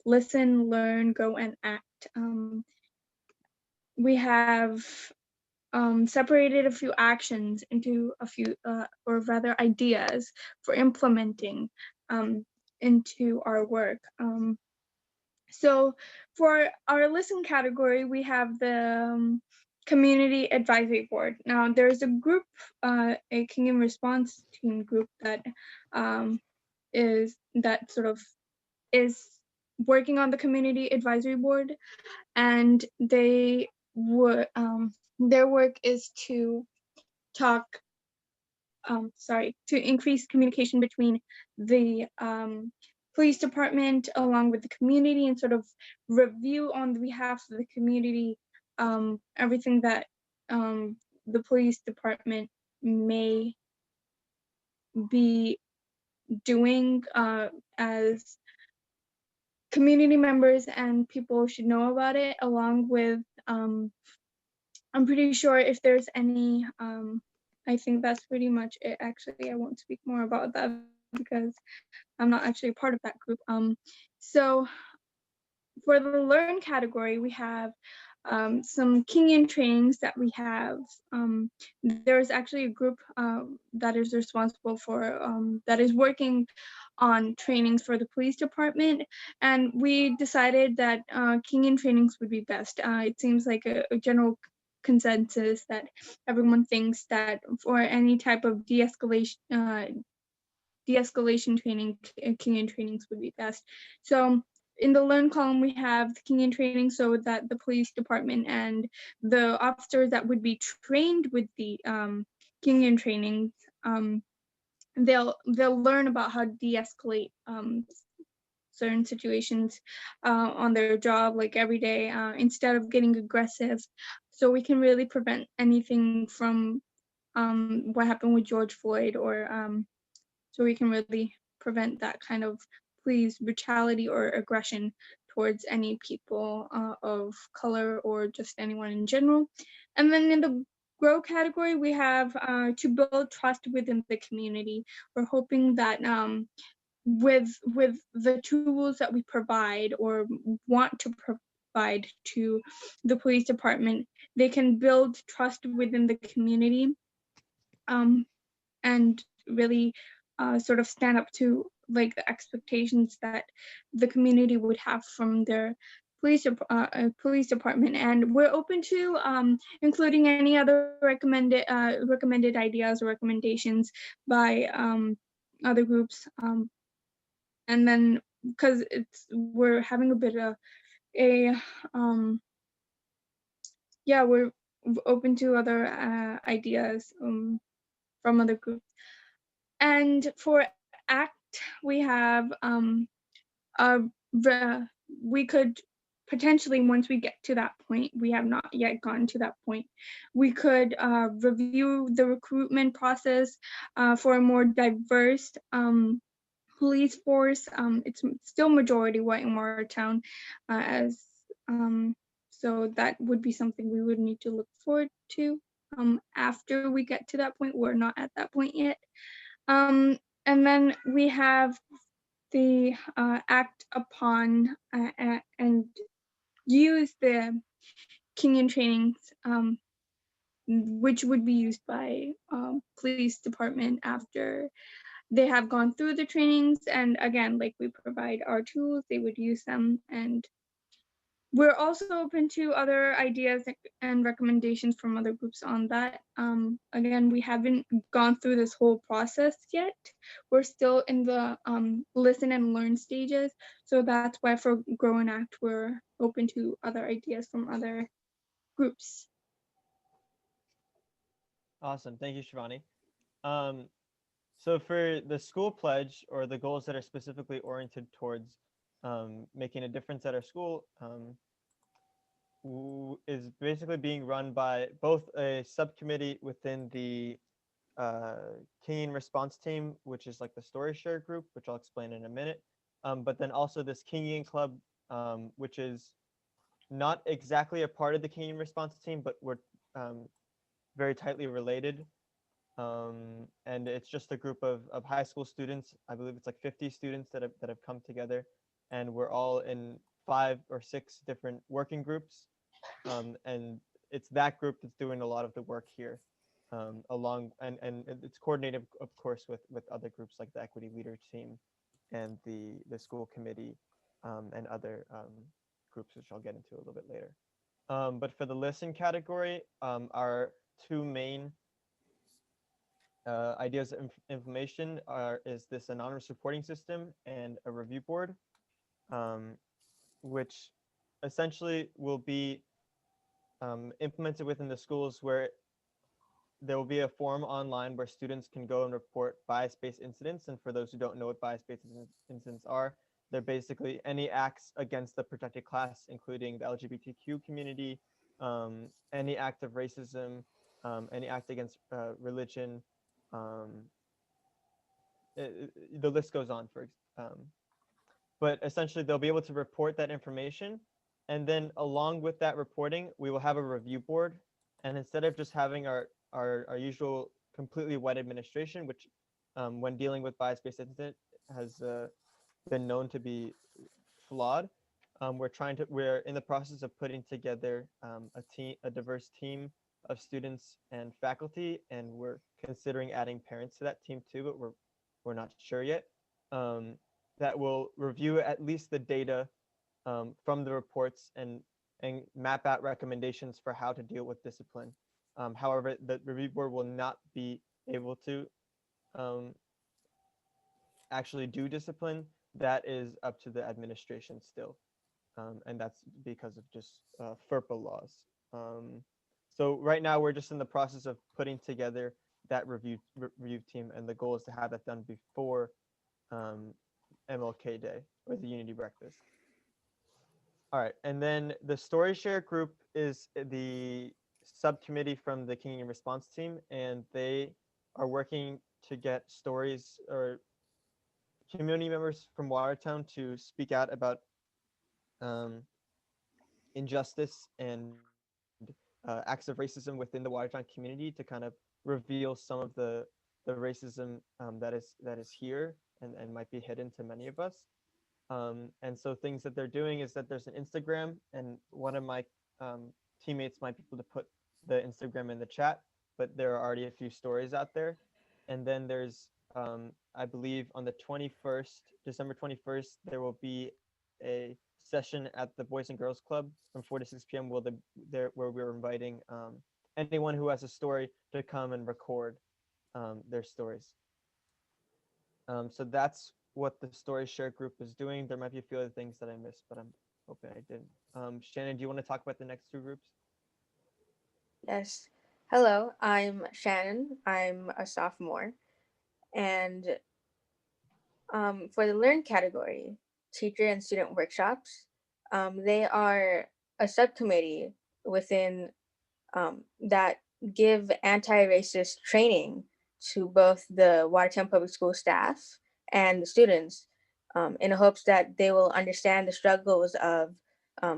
listen, learn, go, and act, we have separated a few actions into a few, or rather ideas for implementing into our work. So for our listen category, we have the Community Advisory Board. Now there's a group, a Kingian response team group that is working on the Community Advisory Board, and they would their work is to to increase communication between the police department along with the community, and sort of review on behalf of the community everything that the police department may be doing, as community members and people should know about it, along with I'm pretty sure if there's any, I think that's pretty much it. Actually, I won't speak more about that because I'm not actually a part of that group. So for the learn category, we have some Kingian trainings that we have. There's actually a group that is responsible for, that is working on trainings for the police department, and we decided that Kingian trainings would be best. It seems like a general consensus that everyone thinks that for any type of de-escalation training, Kingian trainings would be best. So in the learn column, we have the Kingian training, so that the police department and the officers that would be trained with the Kingian trainings, they'll learn about how to de-escalate certain situations on their job, like every day, instead of getting aggressive. So we can really prevent anything from what happened with George Floyd, or so we can really prevent that kind of police brutality or aggression towards any people of color or just anyone in general. And then in the grow category, we have to build trust within the community. We're hoping that with the tools that we provide or want to provide to the police department, they can build trust within the community, and really sort of stand up to like the expectations that the community would have from their police department. And we're open to including any other recommended ideas or recommendations by other groups. And then because we're having a bit of we're open to other ideas from other groups. And for ACT, we have we could potentially, once we get to that point, we have not yet gotten to that point, we could review the recruitment process for a more diverse police force. It's still majority white in Watertown, so that would be something we would need to look forward to after we get to that point. We're not at that point yet. And then we have they act upon and use the Kenyan trainings, which would be used by police department after they have gone through the trainings. And again, like we provide our tools, they would use them. And we're also open to other ideas and recommendations from other groups on that. Again, we haven't gone through this whole process yet. We're still in the listen and learn stages. So that's why for Grow and Act, we're open to other ideas from other groups. Awesome. Thank you, Shivani. So for the school pledge, or the goals that are specifically oriented towards making a difference at our school, is basically being run by both a subcommittee within the Kenyan response team, which is like the story share group, which I'll explain in a minute. But then also this Kenyan club, which is not exactly a part of the Kenyan response team, but we're very tightly related. And it's just a group of high school students. I believe it's like 50 students that have come together, and we're all in 5 or 6 different working groups. And it's that group that's doing a lot of the work here, and it's coordinated, of course, with other groups like the equity leader team and the school committee, and other groups, which I'll get into a little bit later. But for the listen category, our 2 main ideas of information is this anonymous reporting system and a review board, which essentially will be implemented within the schools, where there will be a form online where students can go and report bias-based incidents. And for those who don't know what bias-based incidents are, they're basically any acts against the protected class, including the LGBTQ community, any act of racism, any act against religion. The list goes on. But essentially, they'll be able to report that information. And then along with that reporting, we will have a review board. And instead of just having our usual completely white administration, which when dealing with bias-based incident has been known to be flawed, we're in the process of putting together a diverse team of students and faculty, and we're considering adding parents to that team too, but we're not sure yet. That will review at least the data from the reports and map out recommendations for how to deal with discipline. However, the review board will not be able to actually do discipline. That is up to the administration still. And that's because of just FERPA laws. So right now we're just in the process of putting together that review team, and the goal is to have that done before MLK Day, or the Unity Breakfast. All right, and then the story share group is the subcommittee from the Kenyan response team, and they are working to get stories or community members from Watertown to speak out about injustice and acts of racism within the Watertown community, to kind of reveal some of the racism that is here and might be hidden to many of us. And so things that they're doing is that there's an Instagram, and one of my teammates might be able to put the Instagram in the chat, but there are already a few stories out there. And then there's, I believe on the 21st, December 21st, there will be a session at the Boys and Girls Club from 4 to 6 p.m. where we're inviting anyone who has a story to come and record their stories. So that's what the story share group is doing. There might be a few other things that I missed, but I'm hoping I didn't. Shannon, do you want to talk about the next 2 groups? Yes. Hello, I'm Shannon. I'm a sophomore. And for the learn category, teacher and student workshops, they are a subcommittee within that give anti-racist training to both the Watertown Public School staff and the students, in hopes that they will understand the struggles of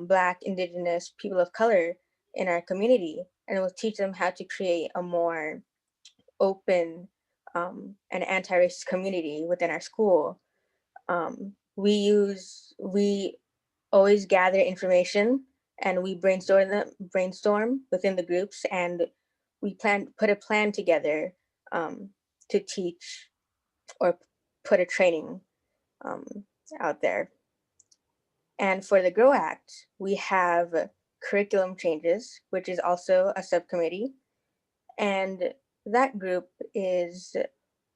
Black, Indigenous, people of color in our community, and it will teach them how to create a more open and anti-racist community within our school. We always gather information and we brainstorm within the groups, and we put a plan together to teach or put a training out there. And for the GROW Act, we have curriculum changes, which is also a subcommittee. And that group is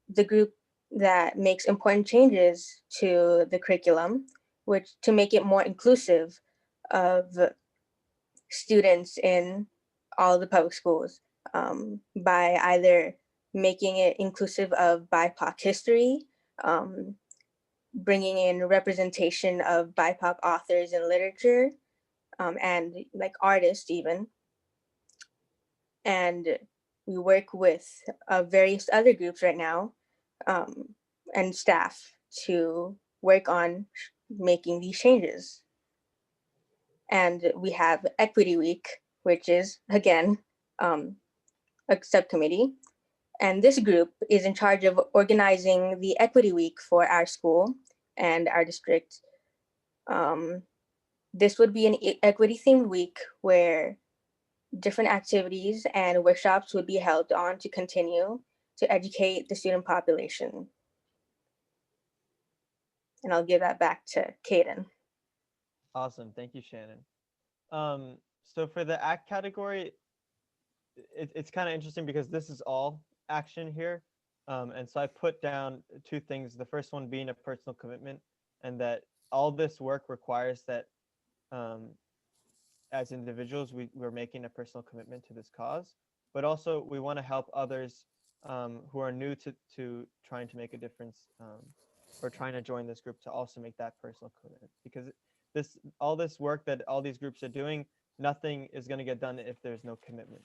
the group that makes important changes to the curriculum, which to make it more inclusive of students in all the public schools, by either making it inclusive of BIPOC history, bringing in representation of BIPOC authors in literature, and like artists even. And we work with various other groups right now, and staff to work on making these changes. And we have Equity Week, which is again a subcommittee. And this group is in charge of organizing the Equity Week for our school and our district. This would be an equity themed week where different activities and workshops would be held on to continue to educate the student population. And I'll give that back to Kaden. Awesome. Thank you, Shannon. So for the ACT category, it's kind of interesting because this is all action here. And so I put down two things. The first one being a personal commitment, and that all this work requires that as individuals, we're making a personal commitment to this cause, but also we want to help others who are new to trying to make a difference or trying to join this group to also make that personal commitment, because all this work that all these groups are doing, nothing is going to get done if there's no commitment,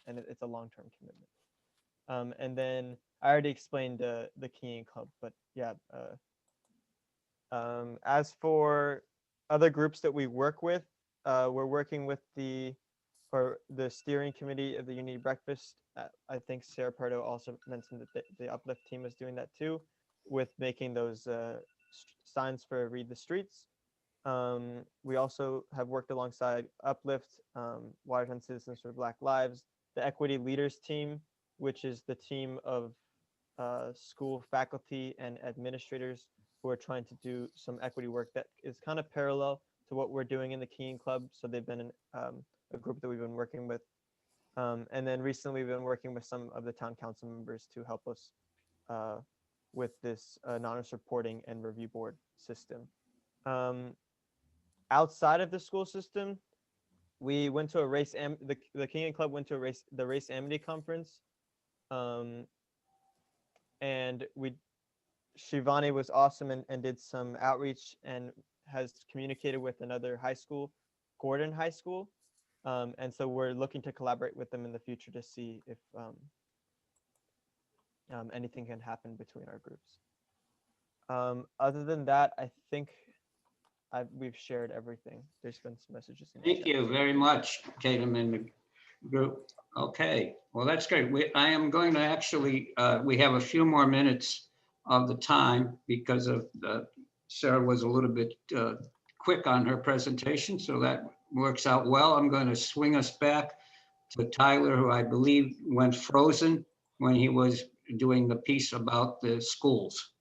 and it's a long-term commitment. And then I already explained the Keying Club, but yeah. As for other groups that we work with, we're working with the steering committee of the Unity Breakfast. I think Sarah Pardo also mentioned that the Uplift team is doing that too, with making those signs for Read the Streets. We also have worked alongside Uplift, Watertown Citizens for Black Lives, the Equity Leaders team, which is the team of school faculty and administrators who are trying to do some equity work that is kind of parallel to what we're doing in the Keying Club. So they've been a group that we've been working with. And then recently we've been working with some of the town council members to help us with this anonymous reporting and review board system. Outside of the school system, we went to a race, the Keying Club went to the Race Amity Conference. And Shivani was awesome and did some outreach and has communicated with another high school, Gordon High School. And so we're looking to collaborate with them in the future to see if anything can happen between our groups. Other than that, I think we've shared everything. There's been some messages. Thank you very much, Tatum and the group. Okay, well, that's great. I am going to actually, we have a few more minutes of the time because of Sarah was a little bit quick on her presentation, so that works out well. I'm going to swing us back to Tyler, who I believe went frozen when he was doing the piece about the schools.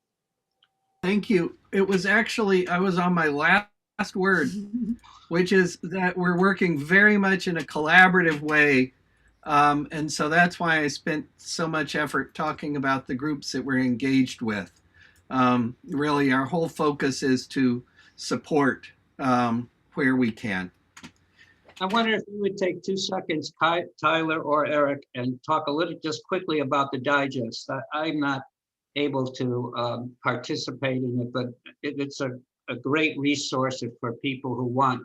Thank you. It was actually, I was on my last word, which is that we're working very much in a collaborative way. And so that's why I spent so much effort talking about the groups that we're engaged with. Really, our whole focus is to support where we can. I wonder if you would take 2 seconds, Tyler or Eric, and talk a little just quickly about the digest. I'm not able to participate in it, but it's a great resource for people who want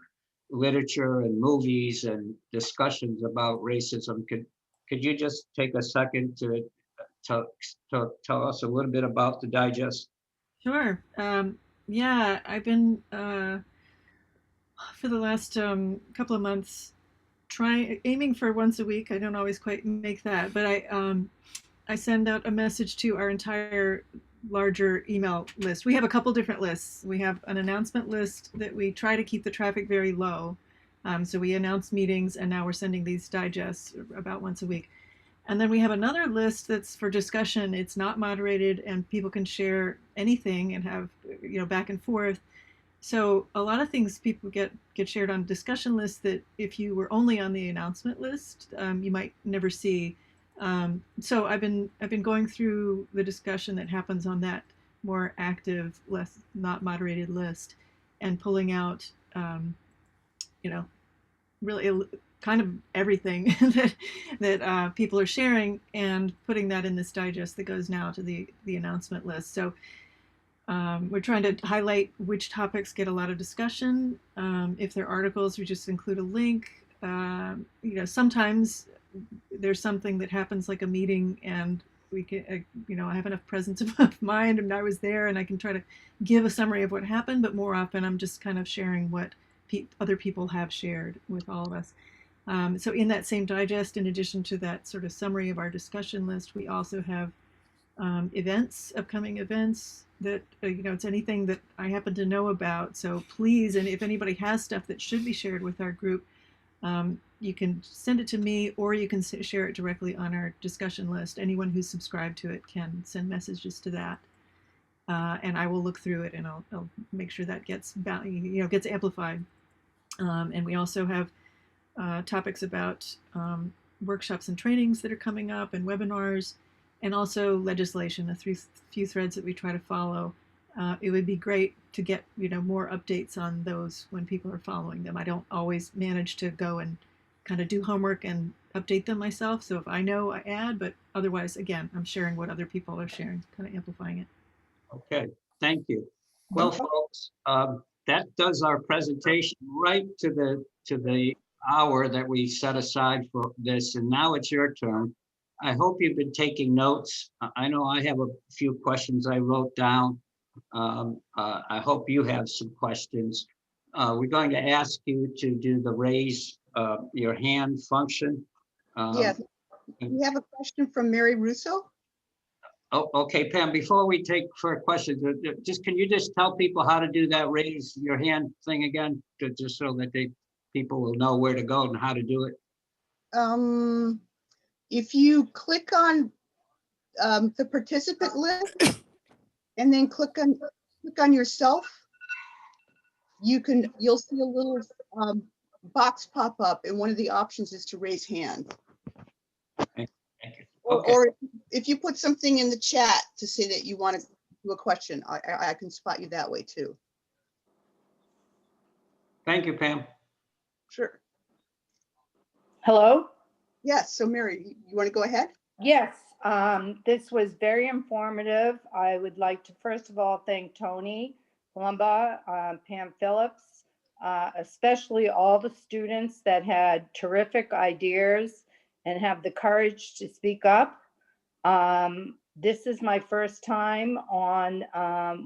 literature and movies and discussions about racism. Could you just take a second to tell us a little bit about the digest? Sure. Yeah, I've been for the last couple of months aiming for once a week. I don't always quite make that, but I send out a message to our entire larger email list. We have a couple different lists. We have an announcement list that we try to keep the traffic very low. So we announce meetings, and now we're sending these digests about once a week. And then we have another list that's for discussion. It's not moderated, and people can share anything and have, back and forth. So a lot of things people get shared on discussion lists that if you were only on the announcement list, you might never see. So I've been going through the discussion that happens on that more active, less not moderated list, and pulling out, really kind of everything that people are sharing, and putting that in this digest that goes now to the announcement list. So we're trying to highlight which topics get a lot of discussion. If they're articles, we just include a link. Sometimes there's something that happens like a meeting, and we can, I have enough presence of mind, and I was there, and I can try to give a summary of what happened. But more often, I'm just kind of sharing what other people have shared with all of us. So in that same digest, in addition to that sort of summary of our discussion list, we also have events, upcoming events that, it's anything that I happen to know about. So please, and if anybody has stuff that should be shared with our group, you can send it to me, or you can share it directly on our discussion list. Anyone who's subscribed to it can send messages to that. And I will look through it, and I'll make sure that gets amplified. And we also have topics about workshops and trainings that are coming up, and webinars, and also legislation, a few threads that we try to follow. It would be great to get more updates on those when people are following them. I don't always manage to go and kind of do homework and update them myself. So if I know, I add, but otherwise, again, I'm sharing what other people are sharing, kind of amplifying it. Okay, thank you. Well, folks, that does our presentation right to the hour that we set aside for this, and now it's your turn. I hope you've been taking notes. I know I have a few questions I wrote down. I hope you have some questions. We're going to ask you to do the raise your hand function. Yes, we have a question from Mary Russo. Oh, okay, Pam, before we take for questions, can you just tell people how to do that raise your hand thing again, just so that people will know where to go and how to do it? If you click on the participant list and then click on yourself, you'll see a little box pop up, and one of the options is to raise hand. Thank you. Okay. Or if you put something in the chat to say that you want to do a question, I can spot you that way too. Thank you, Pam. Sure. Hello? Yes, so Mary, you want to go ahead? Yes, this was very informative. I would like to first of all thank Tony Palumba, Pam Phillips, especially all the students that had terrific ideas and have the courage to speak up. This is my first time on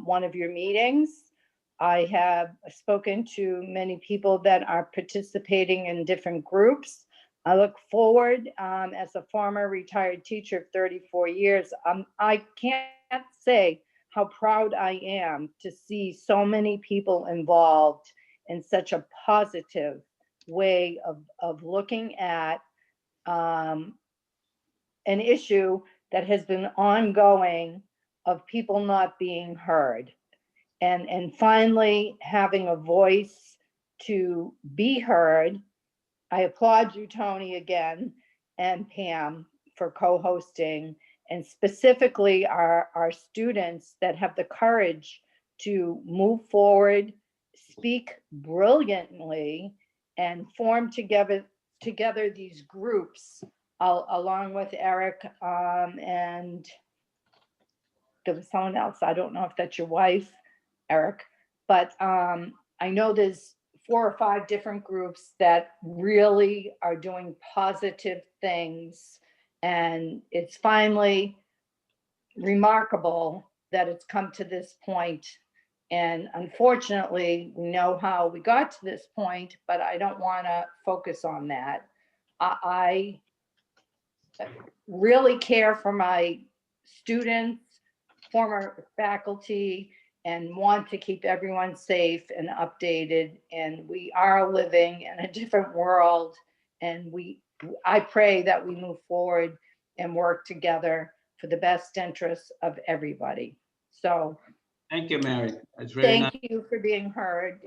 one of your meetings. I have spoken to many people that are participating in different groups. I look forward, as a former retired teacher of 34 years, I can't say how proud I am to see so many people involved in such a positive way of looking at an issue that has been ongoing of people not being heard. And finally having a voice to be heard. I applaud you, Tony, again, and Pam for co-hosting, and specifically our students that have the courage to move forward, speak brilliantly, and form together these groups, along with Eric, and there was someone else. I don't know if that's your wife, Eric, but I know there's 4 or 5 different groups that really are doing positive things. And it's finally remarkable that it's come to this point. And unfortunately, we know how we got to this point, but I don't want to focus on that. I really care for my students, former faculty and want to keep everyone safe and updated. And we are living in a different world. And I pray that we move forward and work together for the best interests of everybody. So Thank you, Mary. That's very nice. thank you for being heard,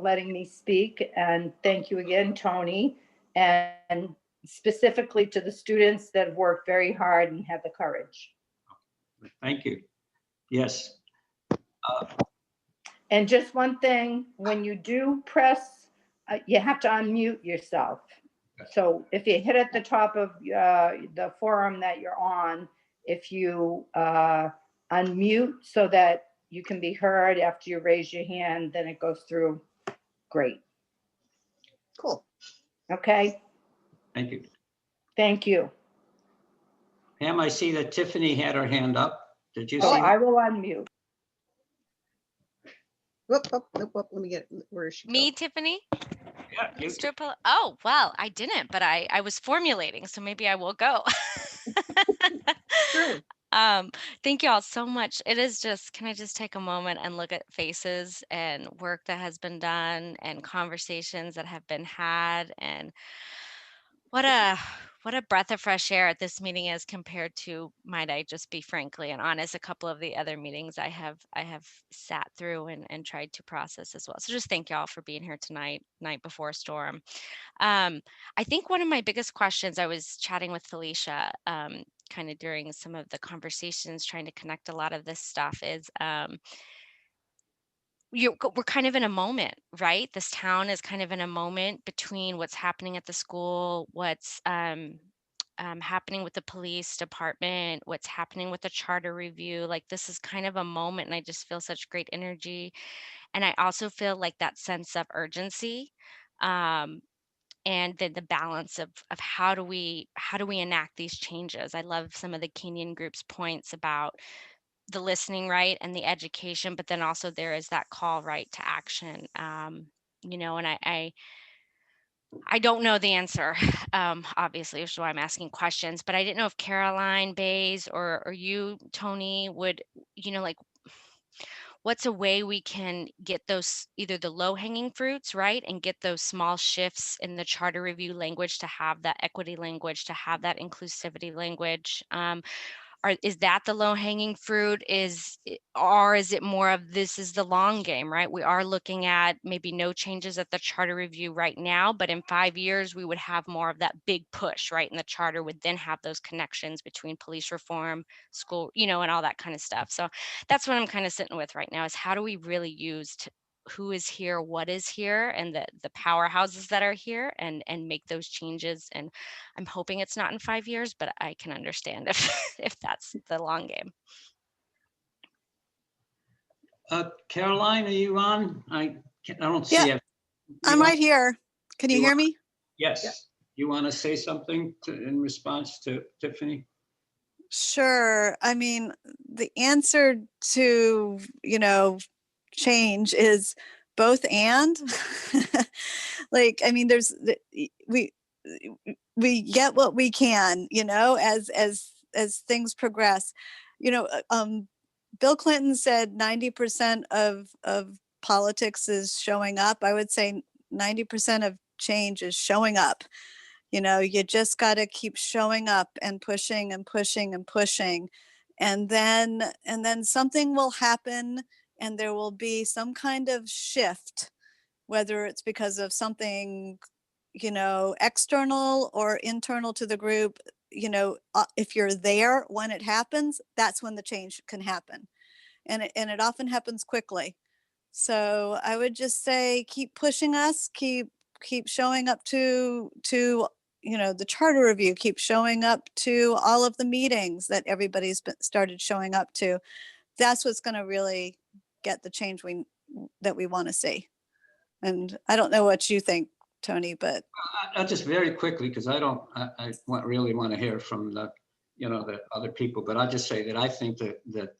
letting me speak. And thank you again, Tony. And specifically to the students that have worked very hard and had the courage. Thank you. Yes. And just one thing, when you do press, you have to unmute yourself. So if you hit at the top of the forum that you're on, if you unmute so that you can be heard after you raise your hand, then it goes through. Great. Cool. Okay. Thank you. Thank you. Pam, I see that Tiffany had her hand up. Did you So see? I will unmute. Whoop, whoop, whoop, whoop. Let me get, where is she? Me, Tiffany? Yeah, you Mr. Oh, well, I didn't, but I was formulating, so maybe I will go. Sure. Thank you all so much. It is just, can I just take a moment and look at faces and work that has been done and conversations that have been had, and what a breath of fresh air this meeting is compared to, might I just be frankly and honest, a couple of the other meetings I have sat through and tried to process as well. So just thank y'all for being here tonight, night before a storm. I think one of my biggest questions, I was chatting with Felicia kind of during some of the conversations, trying to connect a lot of this stuff, is we're kind of in a moment, right? This town is kind of in a moment between what's happening at the school, what's happening with the police department, what's happening with the charter review. Like, this is kind of a moment, and I just feel such great energy. And I also feel like that sense of urgency, and then the balance of how do we enact these changes. I love some of the Kenyan group's points about the listening, right, and the education, but then also there is that call, right, to action. And I don't know the answer, obviously, which is why I'm asking questions, but I didn't know if Caroline Bays or you, Tony, would, like, what's a way we can get those, either the low hanging fruits, right, and get those small shifts in the charter review language to have that equity language, to have that inclusivity language. Is that the low hanging fruit, or is it more of, this is the long game, right? We are looking at maybe no changes at the charter review right now, but in 5 years, we would have more of that big push, right? And the charter would then have those connections between police reform, school, and all that kind of stuff. So that's what I'm kind of sitting with right now, is how do we really use who is here, what is here, and the powerhouses that are here, and make those changes. And I'm hoping it's not in 5 years, but I can understand if that's the long game. Caroline, are you on? I don't see Yeah, it. I'm right here. Can you hear me? Yes. You want to say something in response to Tiffany? Sure. I mean, the answer to, change is both and. Like, I mean, we get what we can, as things progress. Bill Clinton said 90% of politics is showing up. I would say 90% of change is showing up. You just got to keep showing up and pushing and pushing and pushing. And then something will happen, and there will be some kind of shift, whether it's because of something, external or internal to the group. If you're there when it happens, that's when the change can happen. And it often happens quickly. So I would just say, keep pushing us, keep showing up to the charter review, keep showing up to all of the meetings that everybody's started showing up to. That's what's going to really get the change that we want to see. And I don't know what you think, Tony, but I'll just very quickly, because I really want to hear from the other people, but I'll just say that I think that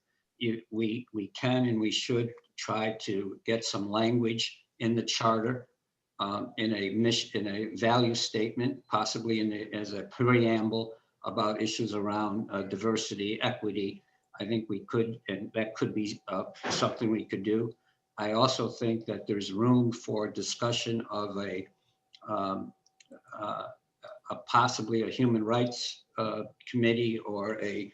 we can and we should try to get some language in the charter, in a value statement, possibly as a preamble about issues around diversity, equity, I think we could, and that could be something we could do. I also think that there's room for discussion of um, uh, possibly a human rights committee or a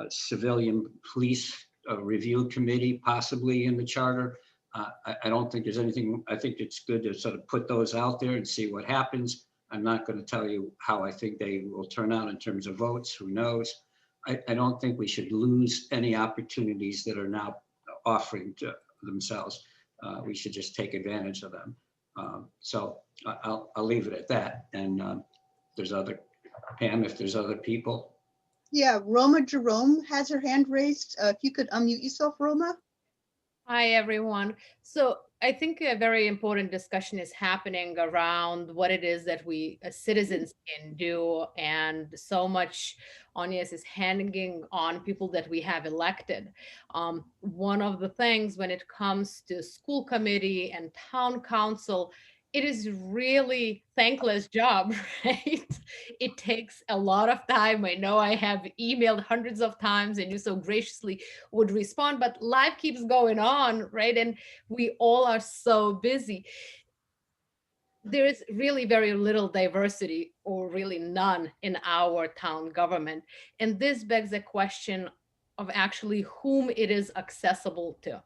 civilian police review committee, possibly in the charter. I don't think there's anything, I think it's good to sort of put those out there and see what happens. I'm not going to tell you how I think they will turn out in terms of votes, who knows. I don't think we should lose any opportunities that are now offering to themselves. We should just take advantage of them. So I'll leave it at that. And there's other, Pam, if there's other people. Yeah, Roma Jerome has her hand raised. If you could unmute yourself, Roma. Hi, everyone. So I think a very important discussion is happening around what it is that we as citizens can do. And so much onus is hanging on people that we have elected. One of the things when it comes to school committee and town council, it is really thankless job, right? It takes a lot of time. I know I have emailed hundreds of times and you so graciously would respond, but life keeps going on, right? And we all are so busy. There is really very little diversity or really none in our town government. And this begs the question of actually whom it is accessible to.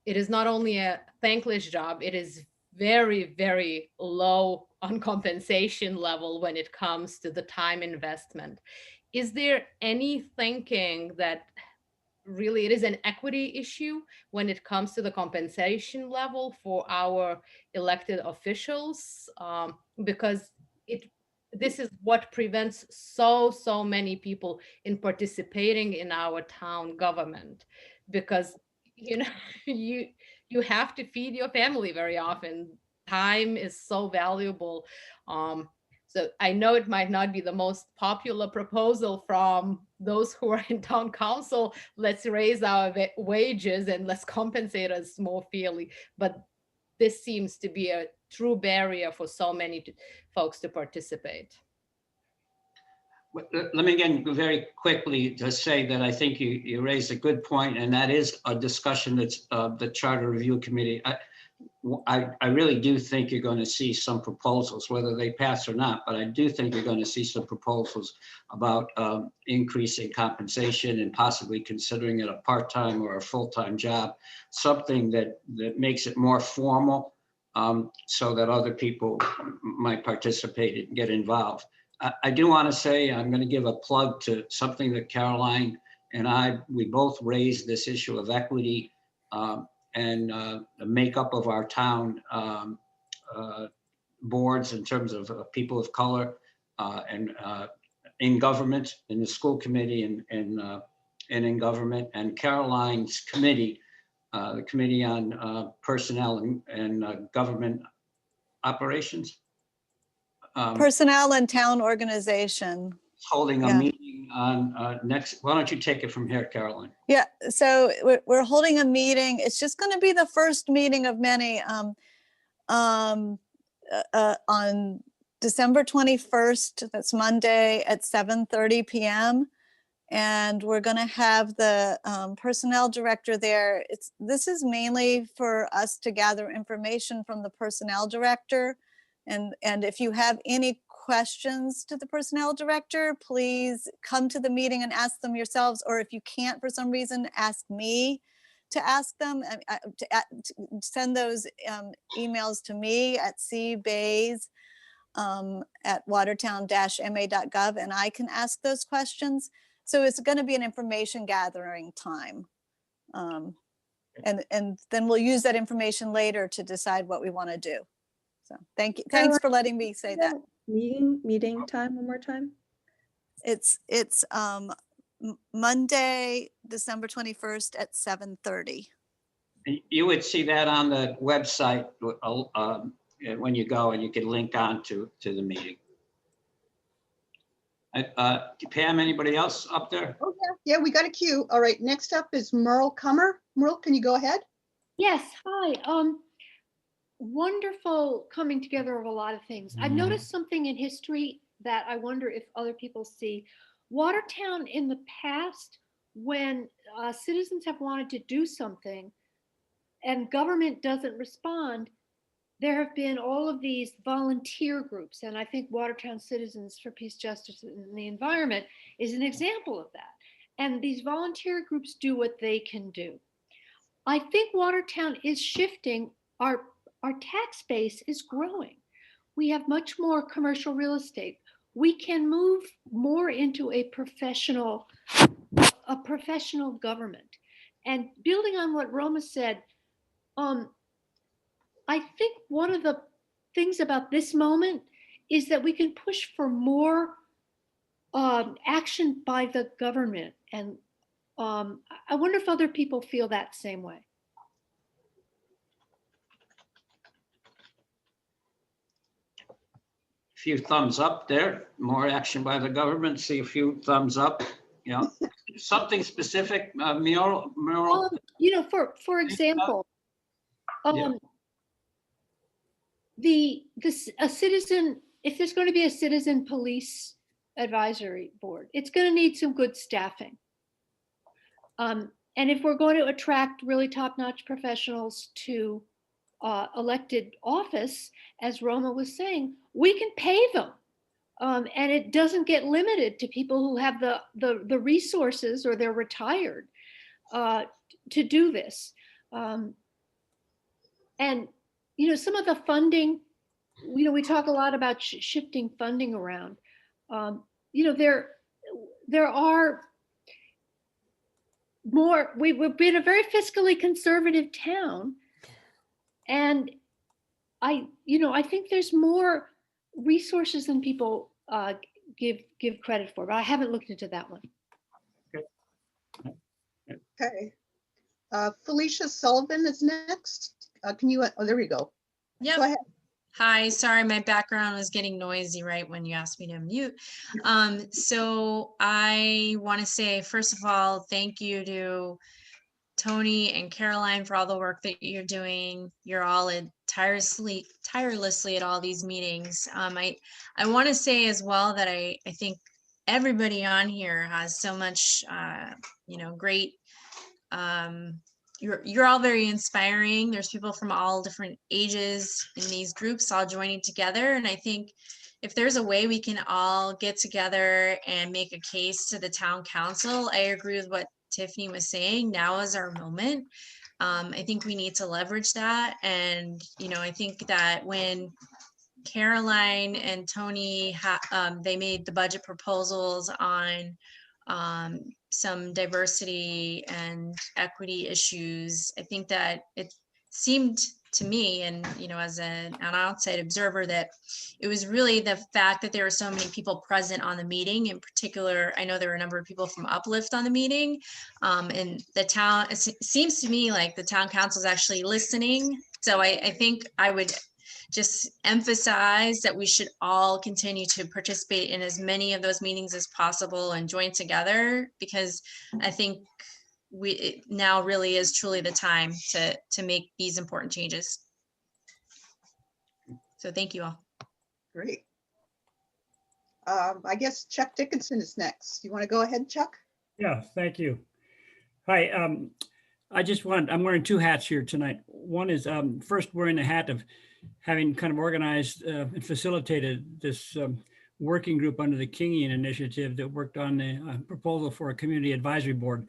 It is not only a thankless job, it is very, very low on compensation level when it comes to the time investment. Is there any thinking that really it is an equity issue when it comes to the compensation level for our elected officials? Because this is what prevents so many people in participating in our town government, because you have to feed your family very often. Time is so valuable. So I know it might not be the most popular proposal from those who are in town council. Let's raise our wages and let's compensate us more fairly. But this seems to be a true barrier for so many folks to participate. Let me again very quickly just say that I think you raised a good point, and that is a discussion that's the Charter Review Committee. I really do think you're going to see some proposals, whether they pass or not, but I do think you're going to see some proposals about increasing compensation and possibly considering it a part-time or a full-time job, something that makes it more formal so that other people might participate and get involved. I do want to say, I'm going to give a plug to something that Caroline and we both raised this issue of equity and the makeup of our town boards in terms of people of color and in government, in the school committee and in government. And Caroline's committee, the Committee on Personnel and Government Operations. Personnel and town organization. Holding a meeting on next, why don't you take it from here, Caroline? Yeah, so we're holding a meeting. It's just going to be the first meeting of many on December 21st. That's Monday at 7:30 p.m. And we're going to have the personnel director there. This is mainly for us to gather information from the personnel director. And if you have any questions to the personnel director, please come to the meeting and ask them yourselves, or if you can't for some reason, ask me to ask them, to send those emails to me at cbays at watertown-ma.gov, and I can ask those questions. So it's going to be an information gathering time. And then we'll use that information later to decide what we want to do. So thank you. Thanks for letting me say that. Meeting time one more time. It's Monday, December 21st at 7:30. You would see that on the website when you go, and you can link on to the meeting. Pam, anybody else up there? Oh, yeah, we got a queue. All right, next up is Merle Kummer. Merle, can you go ahead? Yes, hi. Wonderful coming together of a lot of things. I've noticed something in history that I wonder if other people see. Watertown in the past, when citizens have wanted to do something and government doesn't respond, there have been all of these volunteer groups. And I think Watertown Citizens for Peace, Justice, and the Environment is an example of that. And these volunteer groups do what they can do. I think Watertown is shifting. Our tax base is growing. We have much more commercial real estate. We can move more into a professional government. And building on what Roma said, I think one of the things about this moment is that we can push for more action by the government. And I wonder if other people feel that same way. Few thumbs up there. More action by the government. See a few thumbs up. Yeah. Something specific, Muriel? You know, for example, Yeah. a citizen, if there's going to be a citizen police advisory board, it's going to need some good staffing. And if we're going to attract really top-notch professionals to elected office, as Roma was saying, we can pay them. And it doesn't get limited to people who have the resources or they're retired to do this. And, you know, some of the funding, you know, we talk a lot about shifting funding around. You know, there are more, we've been a very fiscally conservative town. And I think there's more resources than people give credit for, but I haven't looked into that one. Okay. Felicia Sullivan is next. Can you, oh, there we go. Yep. Go ahead. Hi, sorry, my background was getting noisy right when you asked me to mute. So I want to say, first of all, thank you to Tony and Caroline for all the work that you're doing. You're all tirelessly at all these meetings. I want to say as well that I think everybody on here has so much, you know, great. You're all very inspiring. There's people from all different ages in these groups all joining together. And I think if there's a way we can all get together and make a case to the town council, I agree with what Tiffany was saying. Now is our moment. I think we need to leverage that. And, you know, I think that when Caroline and Tony, they made the budget proposals on some diversity and equity issues. I think that it seemed to me, and you know, as an outside observer, that it was really the fact that there were so many people present on the meeting. In particular, I know there were a number of people from Uplift on the meeting, and the town, it seems to me like the town council is actually listening. So I think I would just emphasize that we should all continue to participate in as many of those meetings as possible and join together, because I think it now really is truly the time to make these important changes. So thank you all. Great. I guess Chuck Dickinson is next. You want to go ahead, Chuck? Yeah, thank you. Hi, I'm wearing two hats here tonight. One is first wearing the hat of having kind of organized and facilitated this working group under the Kingian initiative that worked on the proposal for a community advisory board.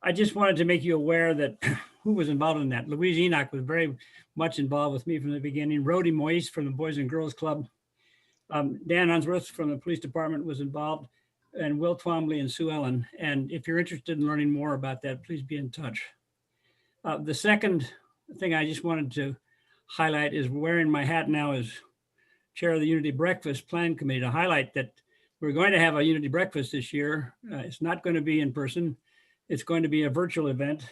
I just wanted to make you aware that who was involved in that. Louise Enoch was very much involved with me from the beginning. Rhodey Moise from the Boys and Girls Club. Dan Unsworth from the police department was involved, and Will Twombly and Sue Ellen. And if you're interested in learning more about that, please be in touch. The second thing I just wanted to highlight is wearing my hat now as chair of the Unity Breakfast Plan Committee, to highlight that we're going to have a Unity Breakfast this year. It's not going to be in person. It's going to be a virtual event.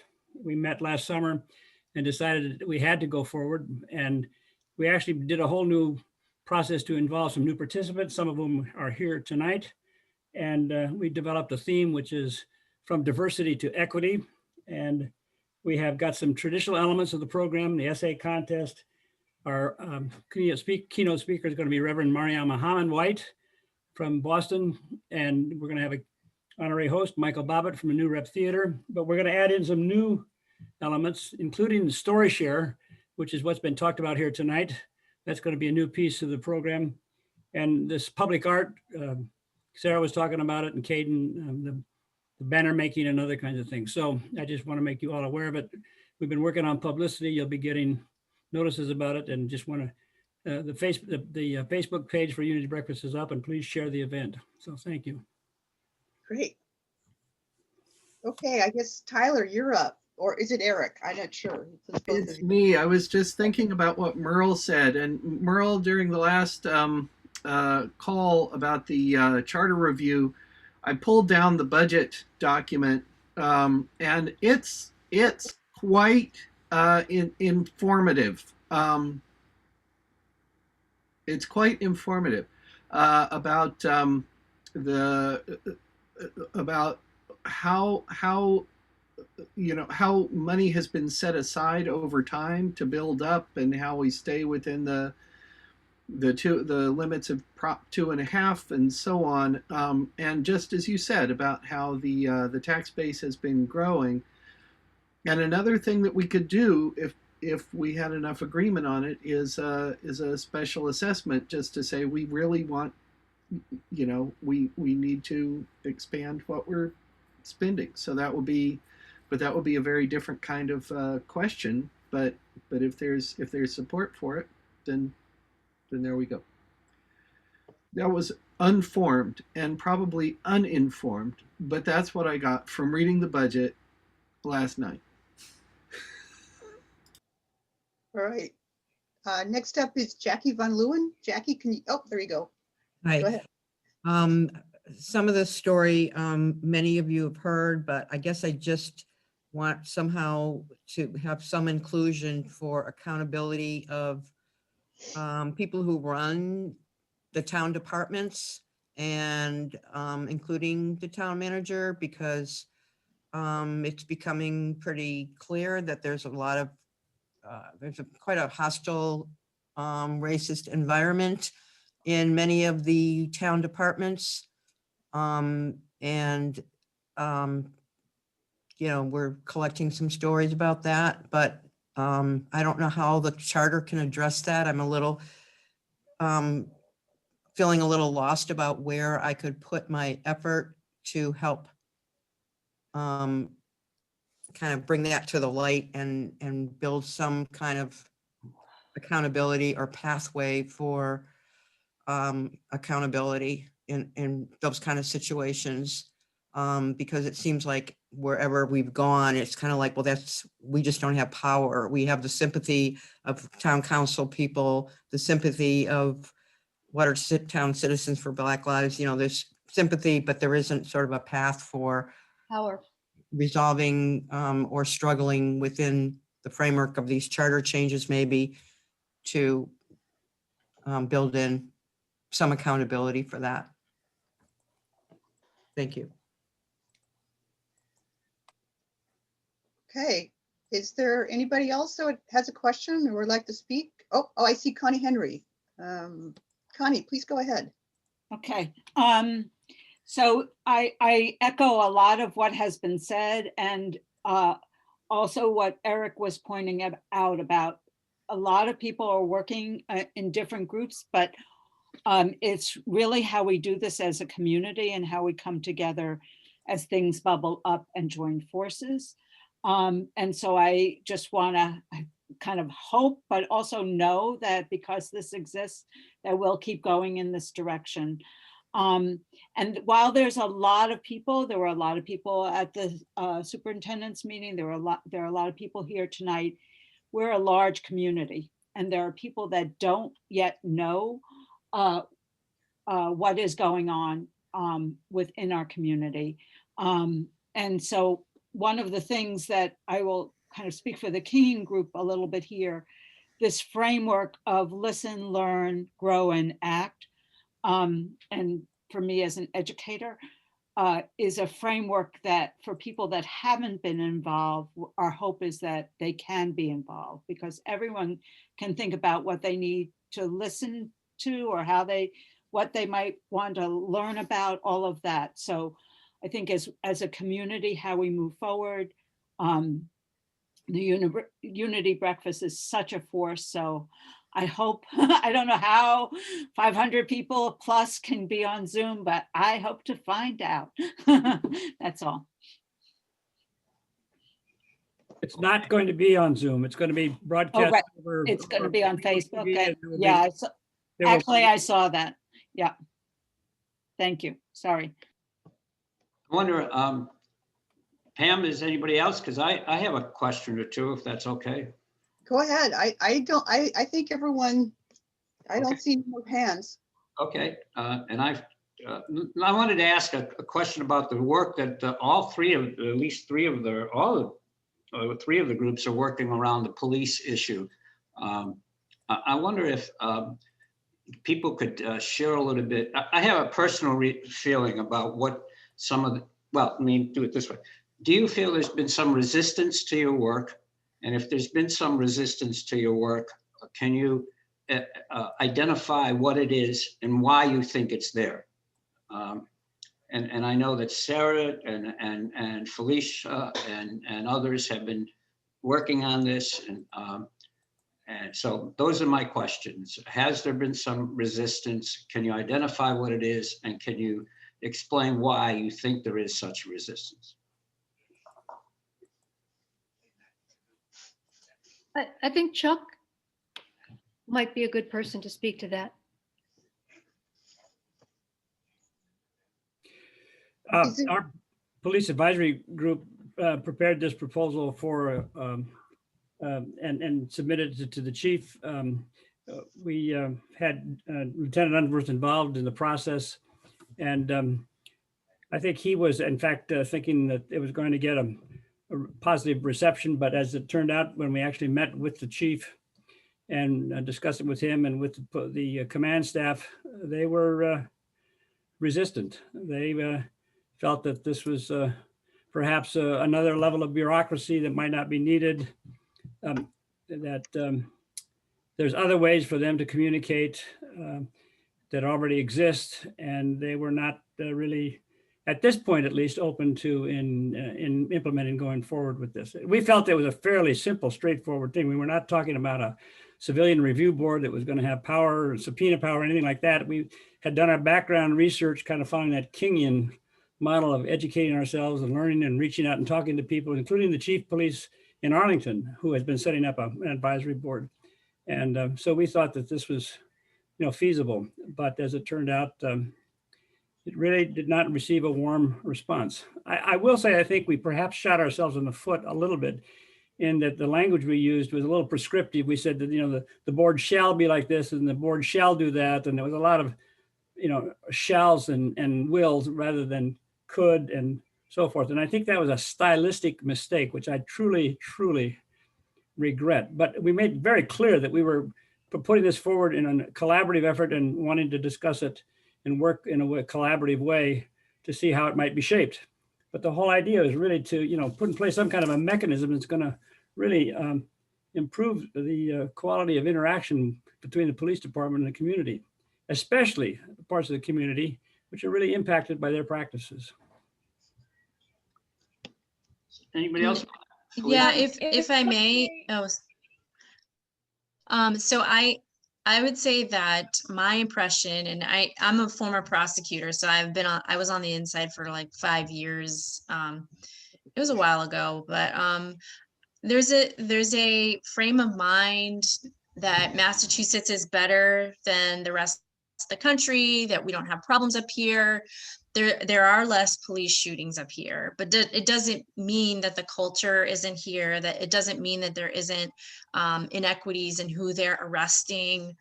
We met last summer and decided that we had to go forward. And we actually did a whole new process to involve some new participants, some of whom are here tonight. And we developed a theme, which is from diversity to equity. And we have got some traditional elements of the program, the essay contest. Our keynote speaker is going to be Reverend Mariama Hammond White from Boston. And we're going to have honorary host, Michael Bobbitt from the New Rep Theater, but we're going to add in some new elements, including the story share, which is what's been talked about here tonight. That's going to be a new piece of the program. And this public art, Sarah was talking about it, and Caden, the banner making and other kinds of things. So I just want to make you all aware of it. We've been working on publicity. You'll be getting notices about it, and just want to, the Facebook page for Unity Breakfast is up, and please share the event. So thank you. Great. Okay, I guess Tyler, you're up. Or is it Eric? I'm not sure. It's me. I was just thinking about what Merle said. And Merle, during the last call about the charter review, I pulled down the budget document, and it's quite informative. It's quite informative about about how how money has been set aside over time to build up, and how we stay within the limits of Prop 2.5 and so on. And just as you said about how the tax base has been growing. And another thing that we could do if we had enough agreement on it is a special assessment, just to say we really want, we need to expand what we're spending. So that will be, but that will be a very different kind of question. But if there's support for it, then there we go. That was unformed and probably uninformed, but that's what I got from reading the budget last night. All right. Next up is Jackie Von Leeuwen. Jackie, can you, oh, there you go. Hi. Go ahead. Some of the story many of you have heard, but I guess I just want somehow to have some inclusion for accountability of people who run the town departments, and including the town manager, because it's becoming pretty clear that there's a lot of quite a hostile racist environment in many of the town departments. We're collecting some stories about that, but I don't know how the charter can address that. I'm a little feeling a little lost about where I could put my effort to help kind of bring that to the light and build some kind of accountability or pathway for accountability in those kind of situations. Because it seems like wherever we've gone, it's kind of like, well, we just don't have power. We have the sympathy of town council people, the sympathy of Watertown Citizens for Black Lives. There's sympathy, but there isn't sort of a path for Power. Resolving or struggling within the framework of these charter changes, maybe to build in some accountability for that. Thank you. Okay. Is there anybody else that has a question or would like to speak? Oh, I see Connie Henry. Connie, please go ahead. Okay. So I echo a lot of what has been said, and also what Eric was pointing out about a lot of people are working in different groups, but it's really how we do this as a community and how we come together as things bubble up and join forces. And so I just want to kind of hope, but also know that because this exists, that we'll keep going in this direction. And while there's a lot of people, there were a lot of people at the superintendent's meeting, there are a lot of people here tonight. We're a large community, and there are people that don't yet know what is going on within our community. And so one of the things that I will kind of speak for the Kinging group a little bit here, this framework of listen, learn, grow, and act. And for me as an educator, is a framework that for people that haven't been involved, our hope is that they can be involved, because everyone can think about what they need to listen to or what they might want to learn about, all of that. So I think as a community, how we move forward. The Unity Breakfast is such a force. So I hope, I don't know how 500 people plus can be on Zoom, but I hope to find out. That's all. It's not going to be on Zoom. It's going to be broadcast. Oh, right. Over, It's going to be on Facebook. TV, Yeah, actually, be, I saw that. Yeah. Thank you. Sorry. I wonder, Pam, is anybody else? Because I have a question or two, if that's okay. Go ahead. I think everyone, I don't see more hands. Okay, and I wanted to ask a question about the work that all three of the groups are working around the police issue. I wonder if people could share a little bit. I have a personal feeling about what some of the, well, let me do it this way. Do you feel there's been some resistance to your work? And if there's been some resistance to your work, can you identify what it is and why you think it's there? And I know that Sarah and Felicia and others have been working on this. And so those are my questions. Has there been some resistance? Can you identify what it is? And can you explain why you think there is such resistance? I think Chuck might be a good person to speak to that. Our police advisory group prepared this proposal for and submitted it to the chief. We had Lieutenant Unworth involved in the process, and I think he was, in fact, thinking that it was going to get a positive reception, but as it turned out, when we actually met with the chief and discussed it with him and with the command staff, they were resistant. They felt that this was perhaps another level of bureaucracy that might not be needed, that there's other ways for them to communicate that already exist, and they were not really, at this point at least, open to in implementing going forward with this. We felt it was a fairly simple, straightforward thing. We were not talking about a civilian review board that was going to have power, subpoena power, anything like that. We had done our background research, kind of following that Kingian model of educating ourselves and learning and reaching out and talking to people, including the chief police in Arlington, who has been setting up an advisory board. And so we thought that this was, feasible. But as it turned out, it really did not receive a warm response. I will say, I think we perhaps shot ourselves in the foot a little bit in that the language we used was a little prescriptive. We said that, the board shall be like this and the board shall do that. And there was a lot of, shalls and wills rather than could and so forth. And I think that was a stylistic mistake, which I truly, truly regret. But we made very clear that we were putting this forward in a collaborative effort and wanting to discuss it and work in a collaborative way to see how it might be shaped. But the whole idea is really to, put in place some kind of a mechanism that's going to really improve the quality of interaction between the police department and the community, especially the parts of the community which are really impacted by their practices. Anybody else? Yeah, if I may. So I would say that my impression, and I'm a former prosecutor, so I was on the inside for like 5 years. It was a while ago, but there's a frame of mind that Massachusetts is better than the rest of the country, that we don't have problems up here. There are less police shootings up here, but it doesn't mean that the culture isn't here, that it doesn't mean that there isn't inequities in who they're arresting,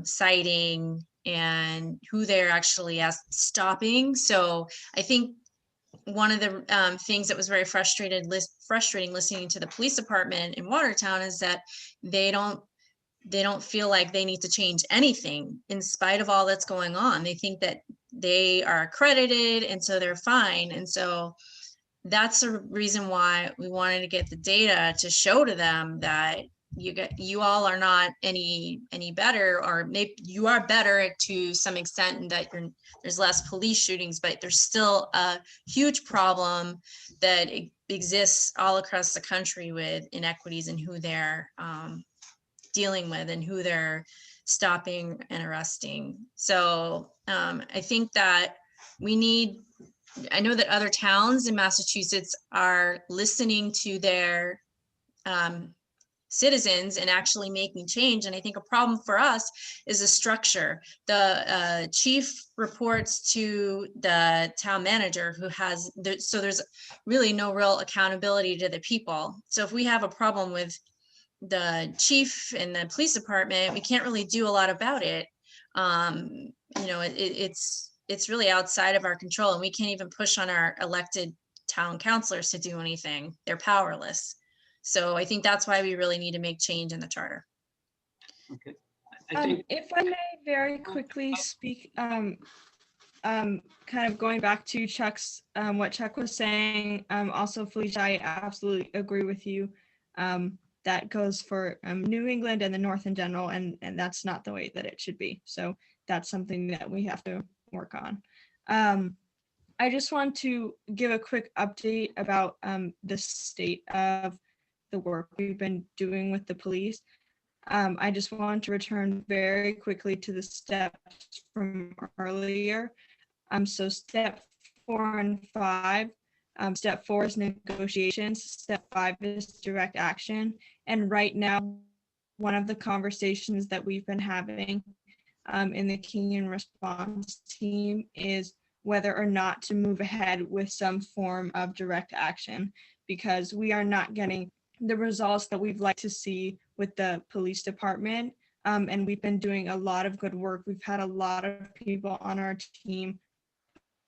citing, and who they're actually stopping. So I think one of the things that was very frustrating listening to the police department in Watertown is that they don't feel like they need to change anything in spite of all that's going on. They think that they are accredited and so they're fine. And so that's the reason why we wanted to get the data to show to them that you all are not any better, or maybe you are better to some extent in that there's less police shootings, but there's still a huge problem that exists all across the country with inequities in who they're dealing with and who they're stopping and arresting. So I think that I know that other towns in Massachusetts are listening to their citizens and actually making change. And I think a problem for us is the structure. The chief reports to the town manager, who has, so there's really no real accountability to the people. So if we have a problem with the chief and the police department, we can't really do a lot about it. It's really outside of our control, and we can't even push on our elected town councilors to do anything. They're powerless. So I think that's why we really need to make change in the charter. Okay. If I may very quickly speak, kind of going back to Chuck's, what Chuck was saying, also Felicia, I absolutely agree with you. That goes for New England and the North in general, and that's not the way that it should be. So that's something that we have to work on. I just want to give a quick update about the state of the work we've been doing with the police. I just want to return very quickly to the steps from earlier. So step 4 and 5. Step 4 is negotiations. Step 5 is direct action. And right now, one of the conversations that we've been having in the Kenyan response team is whether or not to move ahead with some form of direct action, because we are not getting the results that we'd like to see with the police department. And we've been doing a lot of good work. We've had a lot of people on our team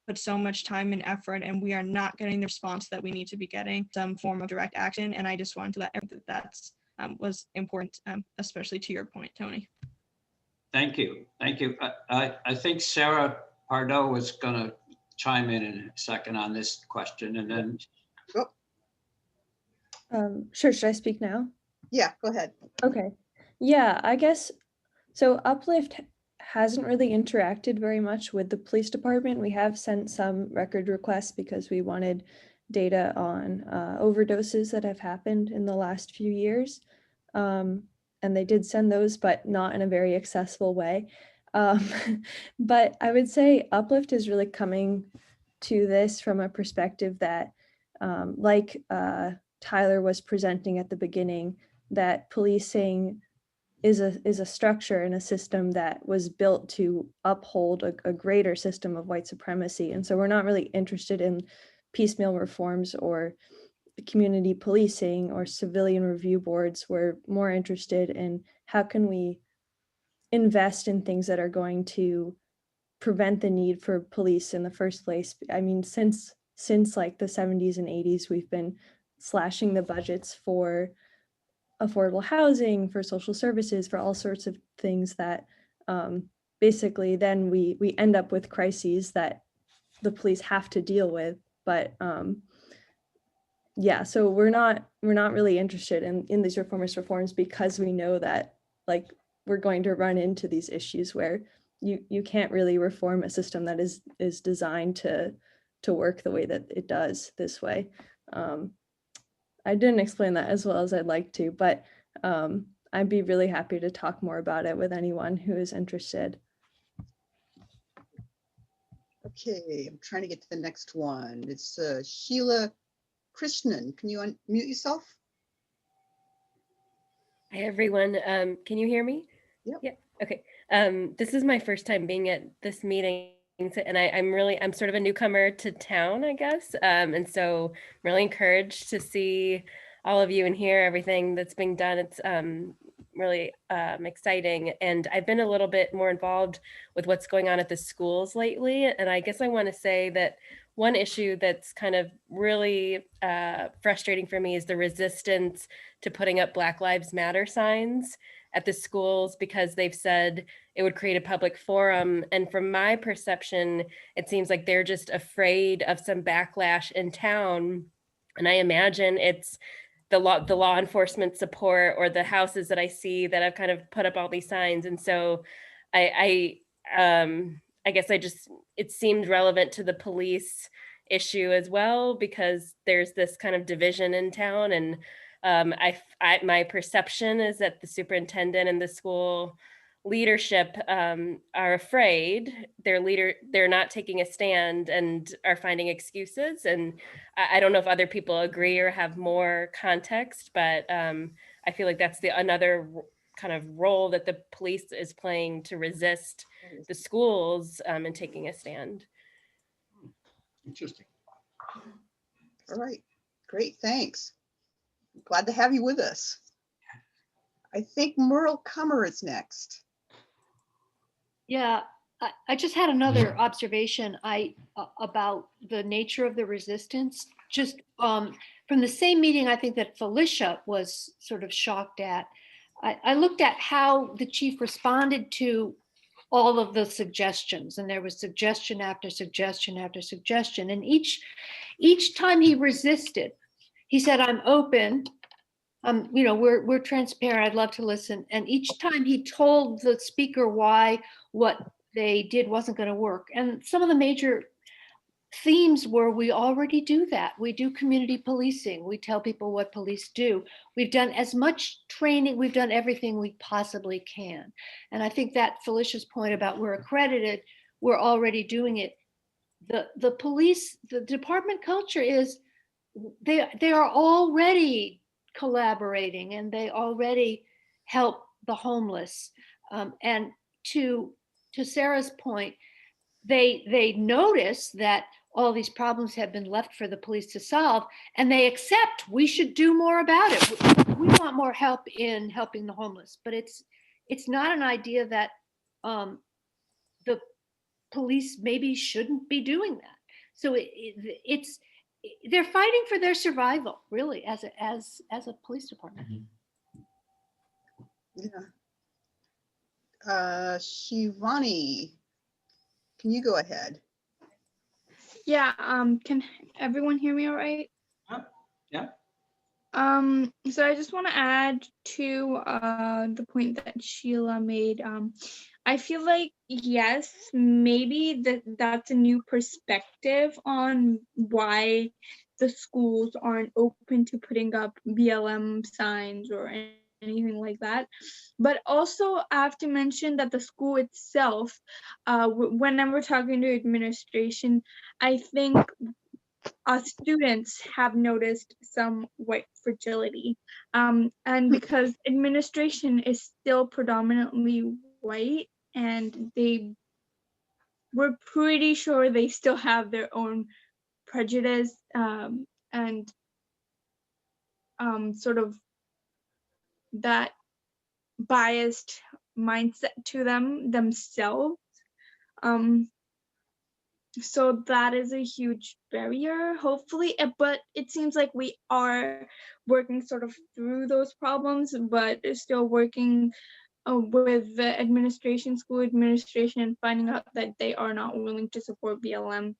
put so much time and effort, and we are not getting the response that we need to be getting, some form of direct action. And I just wanted to let everyone that that's was important, especially to your point, Tony. Thank you. Thank you. I think Sarah Pardo was going to chime in a second on this question, and then. Sure, should I speak now? Yeah, go ahead. Okay. Yeah, I guess, so Uplift hasn't really interacted very much with the police department. We have sent some record requests because we wanted data on overdoses that have happened in the last few years. And they did send those, but not in a very accessible way. But I would say Uplift is really coming to this from a perspective that, like Tyler was presenting at the beginning, that policing is a structure and a system that was built to uphold a greater system of white supremacy. And so we're not really interested in piecemeal reforms or community policing or civilian review boards. We're more interested in how can we invest in things that are going to prevent the need for police in the first place. I mean, since like the 70s and 80s, we've been slashing the budgets for affordable housing, for social services, for all sorts of things that basically then we end up with crises that the police have to deal with. But yeah, so we're not really interested in these reforms because we know that like we're going to run into these issues where you can't really reform a system that is designed to work the way that it does this way. I didn't explain that as well as I'd like to, but I'd be really happy to talk more about it with anyone who is interested. Okay, I'm trying to get to the next one. It's Sheila Krishnan. Can you unmute yourself? Hi, everyone. Can you hear me? Yep. Yeah. Okay. This is my first time being at this meeting, and I'm sort of a newcomer to town, I guess. And so I'm really encouraged to see all of you and hear everything that's being done. It's really exciting. And I've been a little bit more involved with what's going on at the schools lately. And I guess I want to say that one issue that's kind of really frustrating for me is the resistance to putting up Black Lives Matter signs at the schools, because they've said it would create a public forum. And from my perception, it seems like they're just afraid of some backlash in town. And I imagine it's the law enforcement support, or the houses that I see that have kind of put up all these signs. And so I guess it seemed relevant to the police issue as well, because there's this kind of division in town. And my perception is that the superintendent and the school leadership are afraid. They're not taking a stand and are finding excuses. And I don't know if other people agree or have more context, but I feel like that's another kind of role that the police is playing to resist the schools and taking a stand. Interesting. All right, great, thanks. Glad to have you with us. I think Merle Kummer is next. Yeah, I just had another observation about the nature of the resistance. Just from the same meeting, I think that Felicia was sort of shocked at. I looked at how the chief responded to all of the suggestions, and there was suggestion after suggestion after suggestion. And each time he resisted, he said, "I'm open. We're transparent. I'd love to listen." And each time he told the speaker why what they did wasn't going to work. And some of the major themes were, we already do that. We do community policing. We tell people what police do. We've done as much training. We've done everything we possibly can. And I think that Felicia's point about we're accredited, we're already doing it. The police, the department culture is they are already collaborating, and they already help the homeless. And to Sarah's point, they notice that all these problems have been left for the police to solve, and they accept we should do more about it. We want more help in helping the homeless, but it's not an idea that the police maybe shouldn't be doing that. So they're fighting for their survival, really, as a police department. Yeah. Shivani, can you go ahead? Yeah, can everyone hear me all right? Yeah. So I just want to add to the point that Sheila made. I feel like, yes, maybe that's a new perspective on why the schools aren't open to putting up BLM signs or anything like that. But also I have to mention that the school itself, whenever we're talking to administration, I think students have noticed some white fragility. And because administration is still predominantly white, and we're pretty sure they still have their own prejudice and sort of that biased mindset to themselves. So that is a huge barrier, hopefully, but it seems like we are working sort of through those problems, but still working with the administration, school administration, and finding out that they are not willing to support BLM,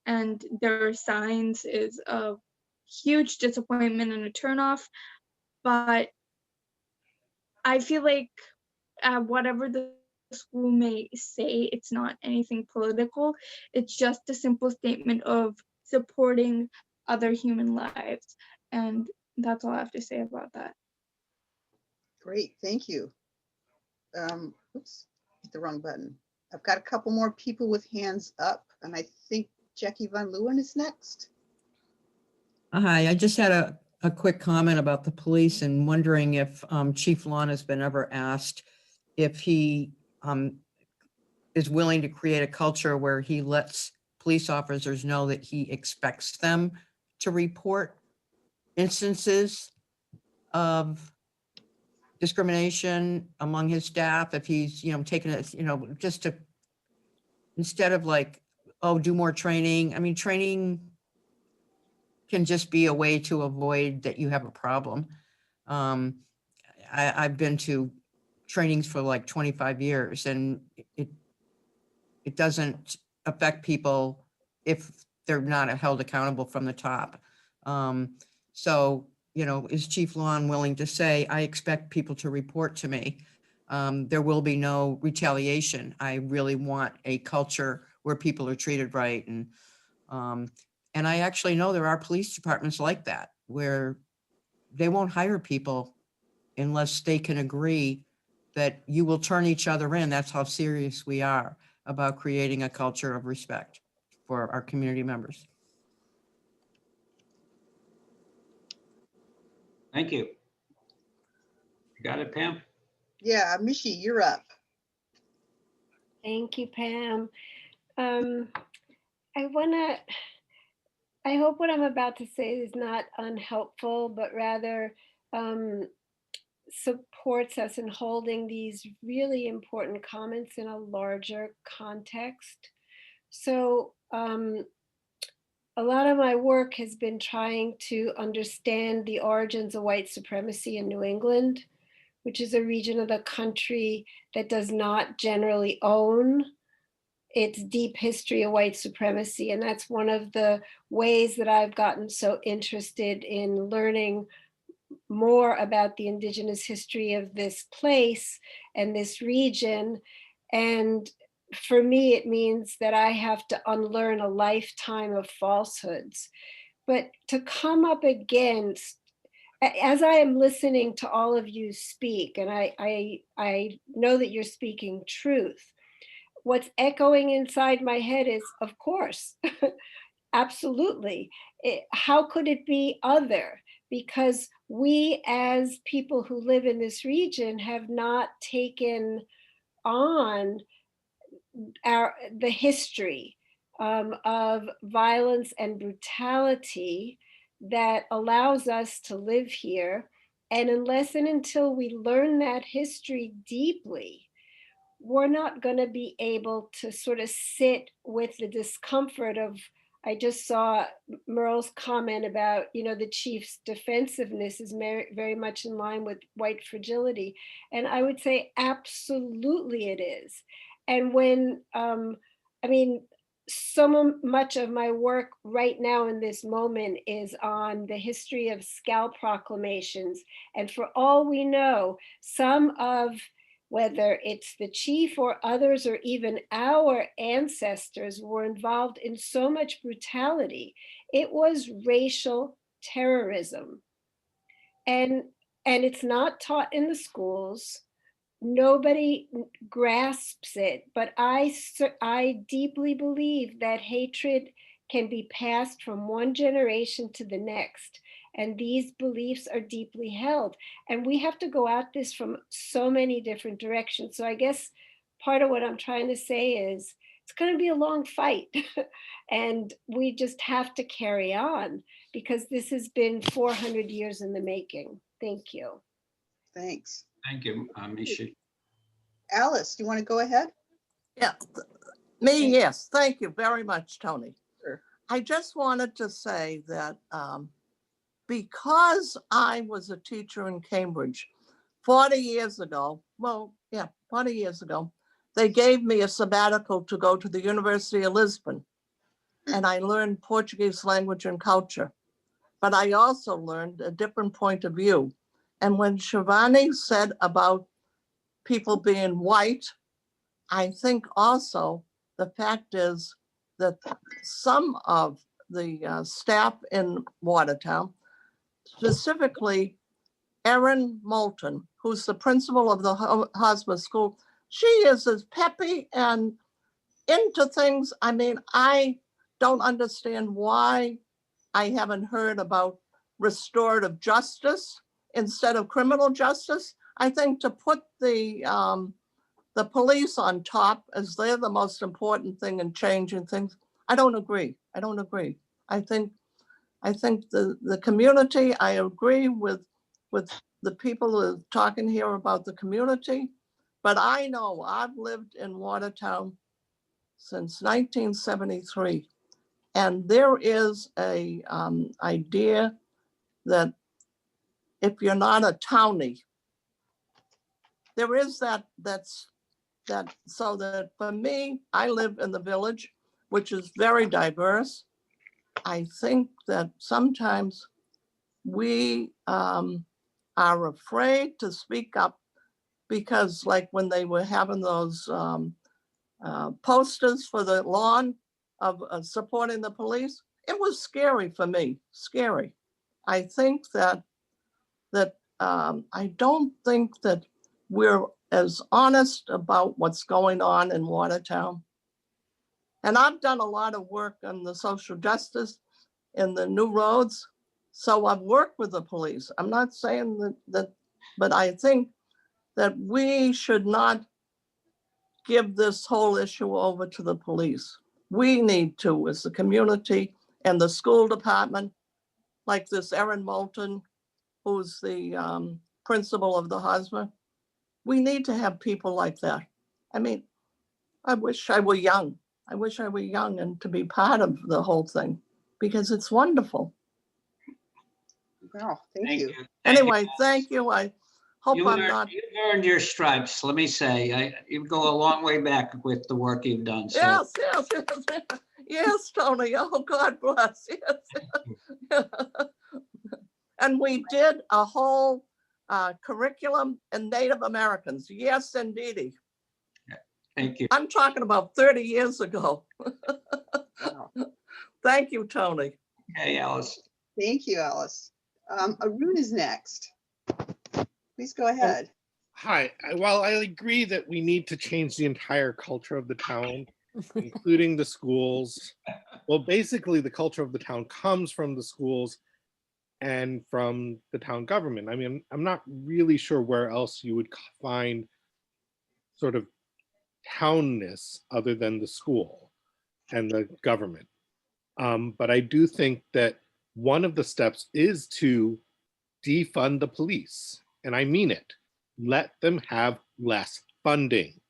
and their signs is a huge disappointment and a turnoff. But I feel like whatever the school may say, it's not anything political. It's just a simple statement of supporting other human lives. And that's all I have to say about that. Great, thank you. Oops, hit the wrong button. I've got a couple more people with hands up, and I think Jackie Van Leeuwen is next. Hi, I just had a quick comment about the police and wondering if Chief Lawn has been ever asked if he is willing to create a culture where he lets police officers know that he expects them to report instances of discrimination among his staff, if he's, taking it, just to, instead of like, oh, do more training. I mean, training can just be a way to avoid that you have a problem. I've been to trainings for like 25 years, and it doesn't affect people if they're not held accountable from the top. So you know, is Chief Lawn willing to say, I expect people to report to me. There will be no retaliation. I really want a culture where people are treated right. And I actually know there are police departments like that, where they won't hire people unless they can agree that you will turn each other in. That's how serious we are about creating a culture of respect for our community members. Thank you. You got it, Pam? Yeah, Mishi, you're up. Thank you, Pam. I hope what I'm about to say is not unhelpful, but rather supports us in holding these really important comments in a larger context. So a lot of my work has been trying to understand the origins of white supremacy in New England, which is a region of the country that does not generally own its deep history of white supremacy. And that's one of the ways that I've gotten so interested in learning more about the indigenous history of this place and this region. And for me, it means that I have to unlearn a lifetime of falsehoods. But to come up against, as I am listening to all of you speak, and I know that you're speaking truth, what's echoing inside my head is, of course, absolutely. How could it be other? Because we as people who live in this region have not taken on the history of violence and brutality that allows us to live here. And unless and until we learn that history deeply, we're not going to be able to sort of sit with the discomfort of, I just saw Merle's comment about, you know, the chief's defensiveness is very much in line with white fragility. And I would say absolutely it is. And when, I mean, so much of my work right now in this moment is on the history of scalp proclamations. And for all we know, some of, whether it's the chief or others or even our ancestors, were involved in so much brutality. It was racial terrorism. And it's not taught in the schools. Nobody grasps it, but I deeply believe that hatred can be passed from one generation to the next. And these beliefs are deeply held. And we have to go at this from so many different directions. So I guess part of what I'm trying to say is it's going to be a long fight. And we just have to carry on because this has been 400 years in the making. Thank you. Thanks. Thank you, Mishi. Alice, do you want to go ahead? Yeah, me, yes. Thank you very much, Tony. Sure. I just wanted to say that because I was a teacher in Cambridge 40 years ago, 40 years ago, they gave me a sabbatical to go to the University of Lisbon. And I learned Portuguese language and culture. But I also learned a different point of view. And when Shivani said about people being white, I think also the fact is that some of the staff in Watertown, specifically Erin Moulton, who's the principal of the Hosmer School, she is as peppy and into things. I mean, I don't understand why I haven't heard about restorative justice instead of criminal justice. I think to put the police on top as they're the most important thing in changing things, I don't agree. I don't agree. I think the community, I agree with the people who are talking here about the community, but I know I've lived in Watertown since 1973. And there is a idea that if you're not a townie, there is that so that for me, I live in the village, which is very diverse. I think that sometimes we are afraid to speak up because like when they were having those posters for the lawn of supporting the police, it was scary for me, scary. I think that I don't think that we're as honest about what's going on in Watertown. And I've done a lot of work on the social justice in the new roads. So I've worked with the police. I'm not saying that, but I think that we should not give this whole issue over to the police. We need to, as the community and the school department, like this Erin Moulton, who's the principal of the Hosmer. We need to have people like that. I mean, I wish I were young. I wish I were young and to be part of the whole thing because it's wonderful. Wow, thank you. Anyway, thank you. I hope You've I'm earned your stripes, let me say. You go a long way back with the work you've done. So. Yes, yes, yes, yes, Tony. Oh, God bless. Yes. And we did a whole curriculum in Native Americans. Yes, indeedy. Thank you. I'm talking about 30 years ago. Wow. Thank you, Tony. Hey, Alice. Thank you, Alice. Arun is next. Please go ahead. Hi. Well, I agree that we need to change the entire culture of the town, including the schools. Well, basically, the culture of the town comes from the schools and from the town government. I mean, I'm not really sure where else you would find sort of townness other than the school and the government. But I do think that one of the steps is to defund the police. And I mean it. Let them have less funding.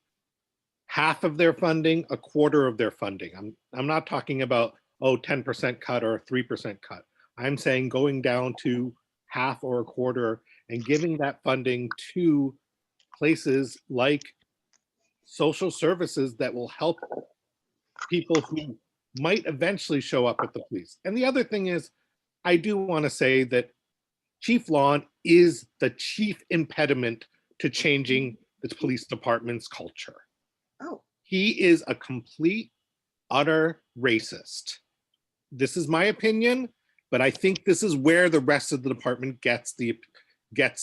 Half of their funding, a quarter of their funding. I'm not talking about, 10% cut or a 3% cut. I'm saying going down to half or a quarter and giving that funding to places like social services that will help people who might eventually show up at the police. And the other thing is, I do want to say that Chief Lawn is the chief impediment to changing the police department's culture. Oh. He is a complete, utter racist. This is my opinion, but I think this is where the rest of the department gets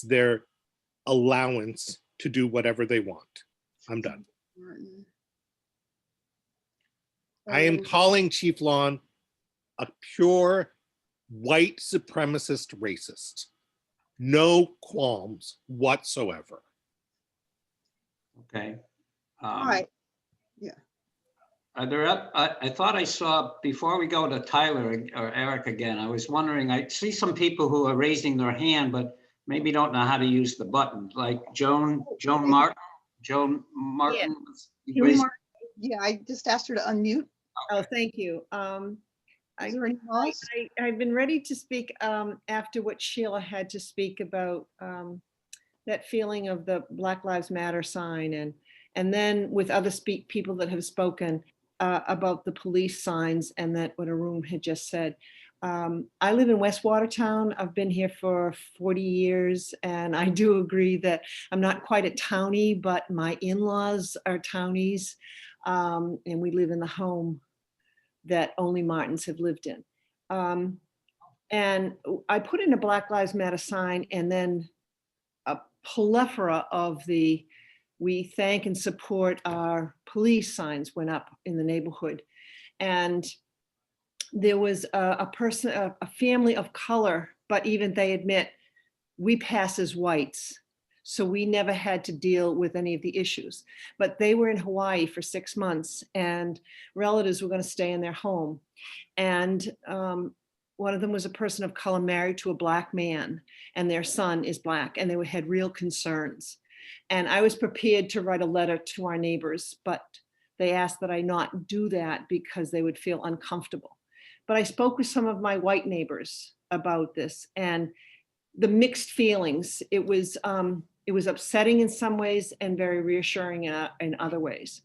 their allowance to do whatever they want. I'm done. I am calling Chief Lawn a pure white supremacist racist. No qualms whatsoever. Okay. All right. Yeah. Are there I thought I saw, before we go to Tyler or Eric again, I was wondering, I see some people who are raising their hand, but maybe don't know how to use the button, like Joan Martin. Yeah, I just asked her to unmute. Oh, thank you. I've been ready to speak after what Sheila had to speak about that feeling of the Black Lives Matter sign, and then with other people that have spoken about the police signs and that what Arun had just said. I live in West Watertown. I've been here for 40 years, and I do agree that I'm not quite a townie, but my in-laws are townies, and we live in the home that only Martins have lived in. And I put in a Black Lives Matter sign, and then a plethora of the "we thank and support our police" signs went up in the neighborhood. And there was a family of color, but even they admit we pass as whites. So we never had to deal with any of the issues. But they were in Hawaii for 6 months, and relatives were going to stay in their home. And one of them was a person of color married to a Black man, and their son is Black, and they had real concerns. And I was prepared to write a letter to our neighbors, but they asked that I not do that because they would feel uncomfortable. But I spoke with some of my white neighbors about this, and the mixed feelings. It was upsetting in some ways and very reassuring in other ways.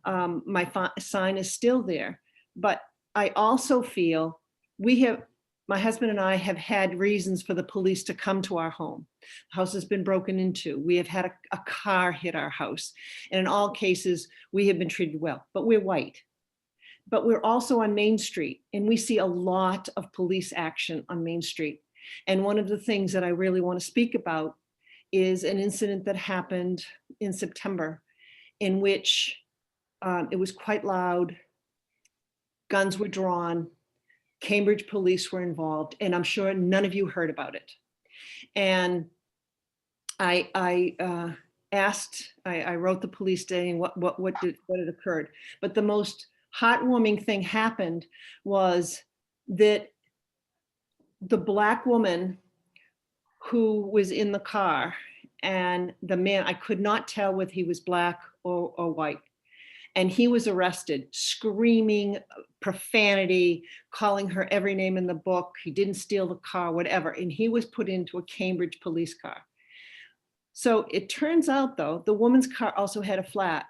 My sign is still there, but I also feel we have my husband and I have had reasons for the police to come to our home. The house has been broken into. We have had a car hit our house. And in all cases, we have been treated well, but we're white. But we're also on Main Street, and we see a lot of police action on Main Street. And one of the things that I really want to speak about is an incident that happened in September in which it was quite loud. Guns were drawn. Cambridge police were involved, and I'm sure none of you heard about it. And I wrote the police saying what had occurred. But the most heartwarming thing happened was that the Black woman who was in the car and the man, I could not tell whether he was Black or white. And he was arrested, screaming profanity, calling her every name in the book. He didn't steal the car, whatever. And he was put into a Cambridge police car. So it turns out, though, the woman's car also had a flat,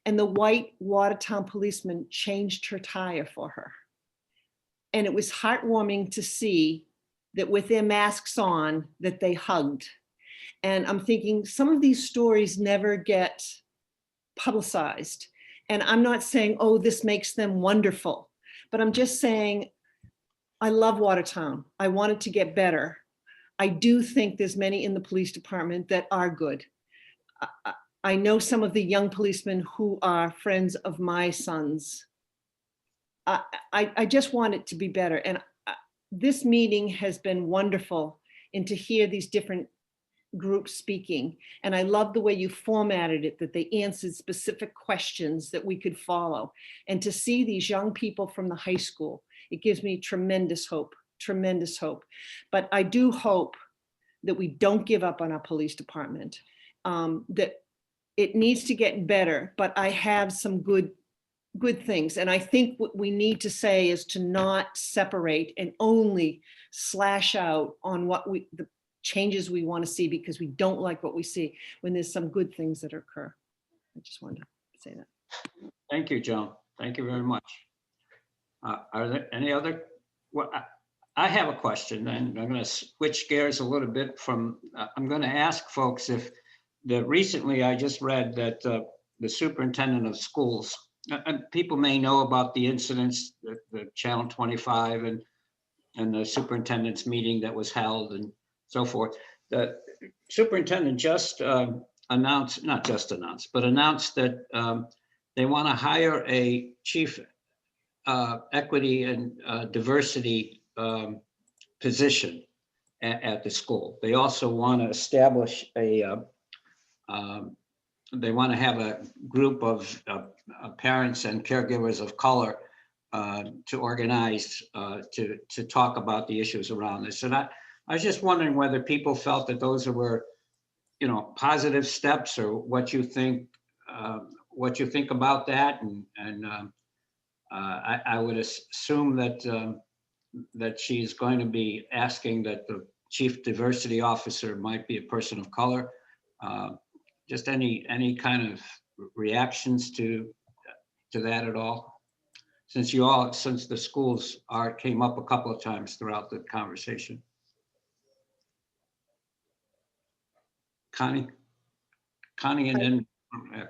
and the white Watertown policeman changed her tire for her. And it was heartwarming to see that with their masks on, that they hugged. And I'm thinking some of these stories never get publicized. And I'm not saying, oh, this makes them wonderful, but I'm just saying, I love Watertown. I want it to get better. I do think there's many in the police department that are good. I know some of the young policemen who are friends of my sons. I just want it to be better. And this meeting has been wonderful, and to hear these different groups speaking. And I love the way you formatted it, that they answered specific questions that we could follow. And to see these young people from the high school, it gives me tremendous hope, tremendous hope. But I do hope that we don't give up on our police department, that it needs to get better, but I have some good things. And I think what we need to say is to not separate and only slash out on what the changes we want to see, because we don't like what we see when there's some good things that occur. I just wanted to say that. Thank you, Joan. Thank you very much. Are there any other? Well, I have a question, and I'm going to switch gears a little bit from, I'm going to ask folks if recently I just read that the superintendent of schools, and people may know about the incidents, the Channel 25 and the superintendent's meeting that was held and so forth. The superintendent just announced, not just announced, but announced that they want to hire a chief equity and diversity position at the school. They also want to establish they want to have a group of parents and caregivers of color to organize to talk about the issues around this. And I was just wondering whether people felt that those were, positive steps, or what you think about that. And I would assume that she's going to be asking that the chief diversity officer might be a person of color. Just any kind of reactions to that at all? Since the schools came up a couple of times throughout the conversation. Connie, and then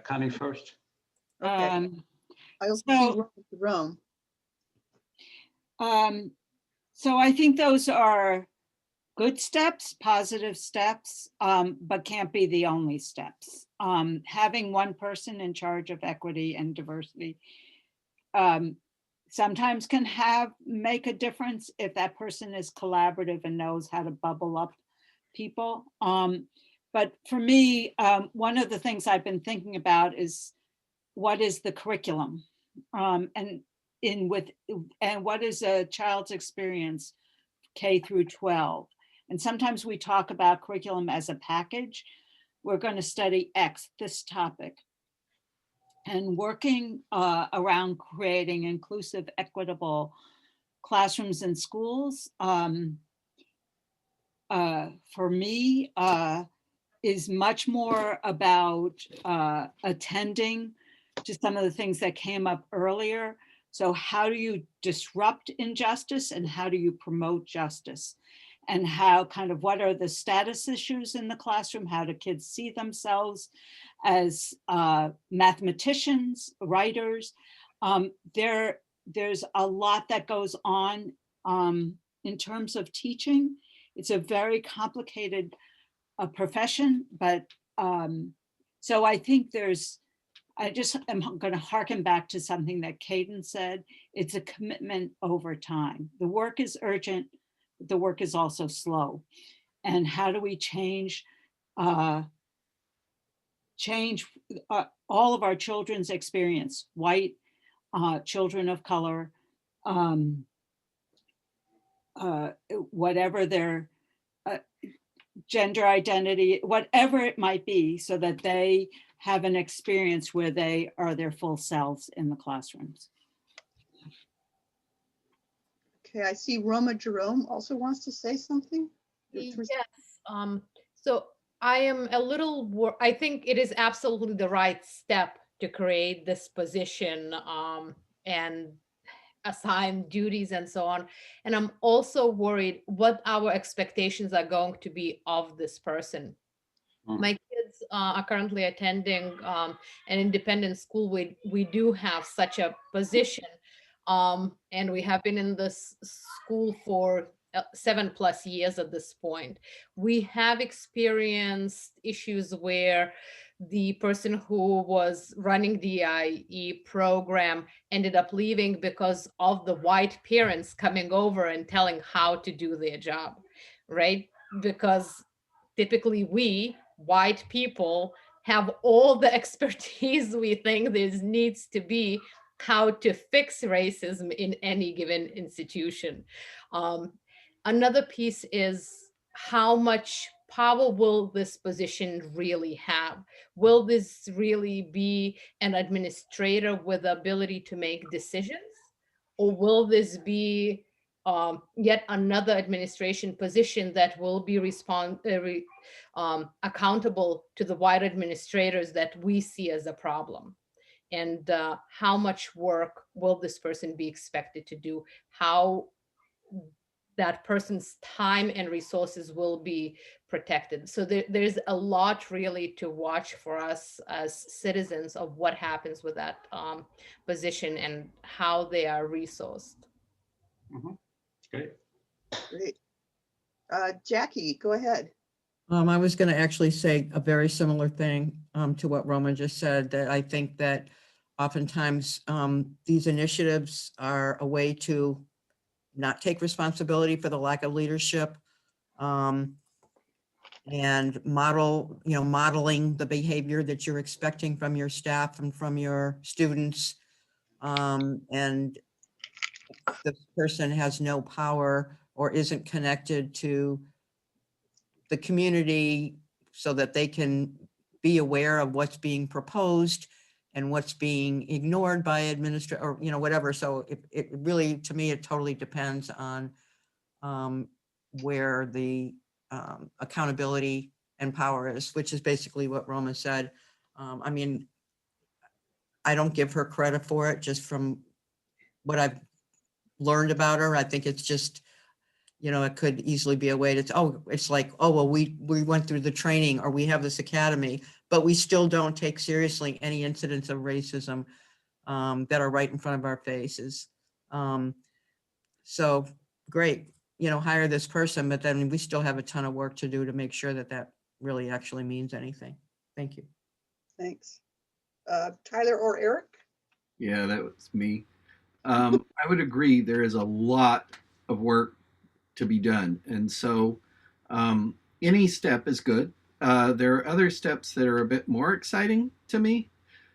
Connie first. Okay. I'll see Rome. So I think those are good steps, positive steps, but can't be the only steps. Having one person in charge of equity and diversity sometimes can make a difference if that person is collaborative and knows how to bubble up people. But for me, one of the things I've been thinking about is what is the curriculum, and what is a child's experience K through 12. And sometimes we talk about curriculum as a package. We're going to study X, this topic, and working around creating inclusive, equitable classrooms and schools. For me, is much more about attending to some of the things that came up earlier, So how do you disrupt injustice and how do you promote justice? And how kind of what are the status issues in the classroom? How do kids see themselves as mathematicians, writers? There's a lot that goes on in terms of teaching. It's a very complicated profession, but so I think I just am going to harken back to something that Caden said. It's a commitment over time. The work is urgent, but the work is also slow. And how do we change all of our children's experience, white, children of color, whatever their gender identity, whatever it might be, so that they have an experience where they are their full selves in the classrooms. Okay, I see Roma Jerome also wants to say something. Yes. So I am a little, I think it is absolutely the right step to create this position and assign duties and so on. And I'm also worried what our expectations are going to be of this person. My kids are currently attending an independent school. We do have such a position, and we have been in this school for 7+ years at this point. We have experienced issues where the person who was running the IE program ended up leaving because of the white parents coming over and telling how to do their job, right? Because typically we white people have all the expertise we think there needs to be how to fix racism in any given institution. Another piece is how much power will this position really have? Will this really be an administrator with the ability to make decisions? Or will this be yet another administration position that will be accountable to the white administrators that we see as a problem? And how much work will this person be expected to do? How that person's time and resources will be protected. So there's a lot really to watch for us as citizens of what happens with that position and how they are resourced. Great. Great. Jackie, go ahead. I was going to actually say a very similar thing to what Roman just said, that I think that oftentimes these initiatives are a way to not take responsibility for the lack of leadership and modeling the behavior that you're expecting from your staff and from your students. And the person has no power or isn't connected to the community so that they can be aware of what's being proposed and what's being ignored by administrators or, whatever. So it really, to me, it totally depends on where the accountability and power is, which is basically what Roma said. I mean, I don't give her credit for it just from what I've learned about her. I think it's just, it could easily be a way to, it's like, well, we went through the training or we have this academy, but we still don't take seriously any incidents of racism that are right in front of our faces. So great, hire this person, but then we still have a ton of work to do to make sure that that really actually means anything. Thank you. Thanks. Tyler or Eric? Yeah, that was me. I would agree there is a lot of work to be done. And so any step is good. There are other steps that are a bit more exciting to me,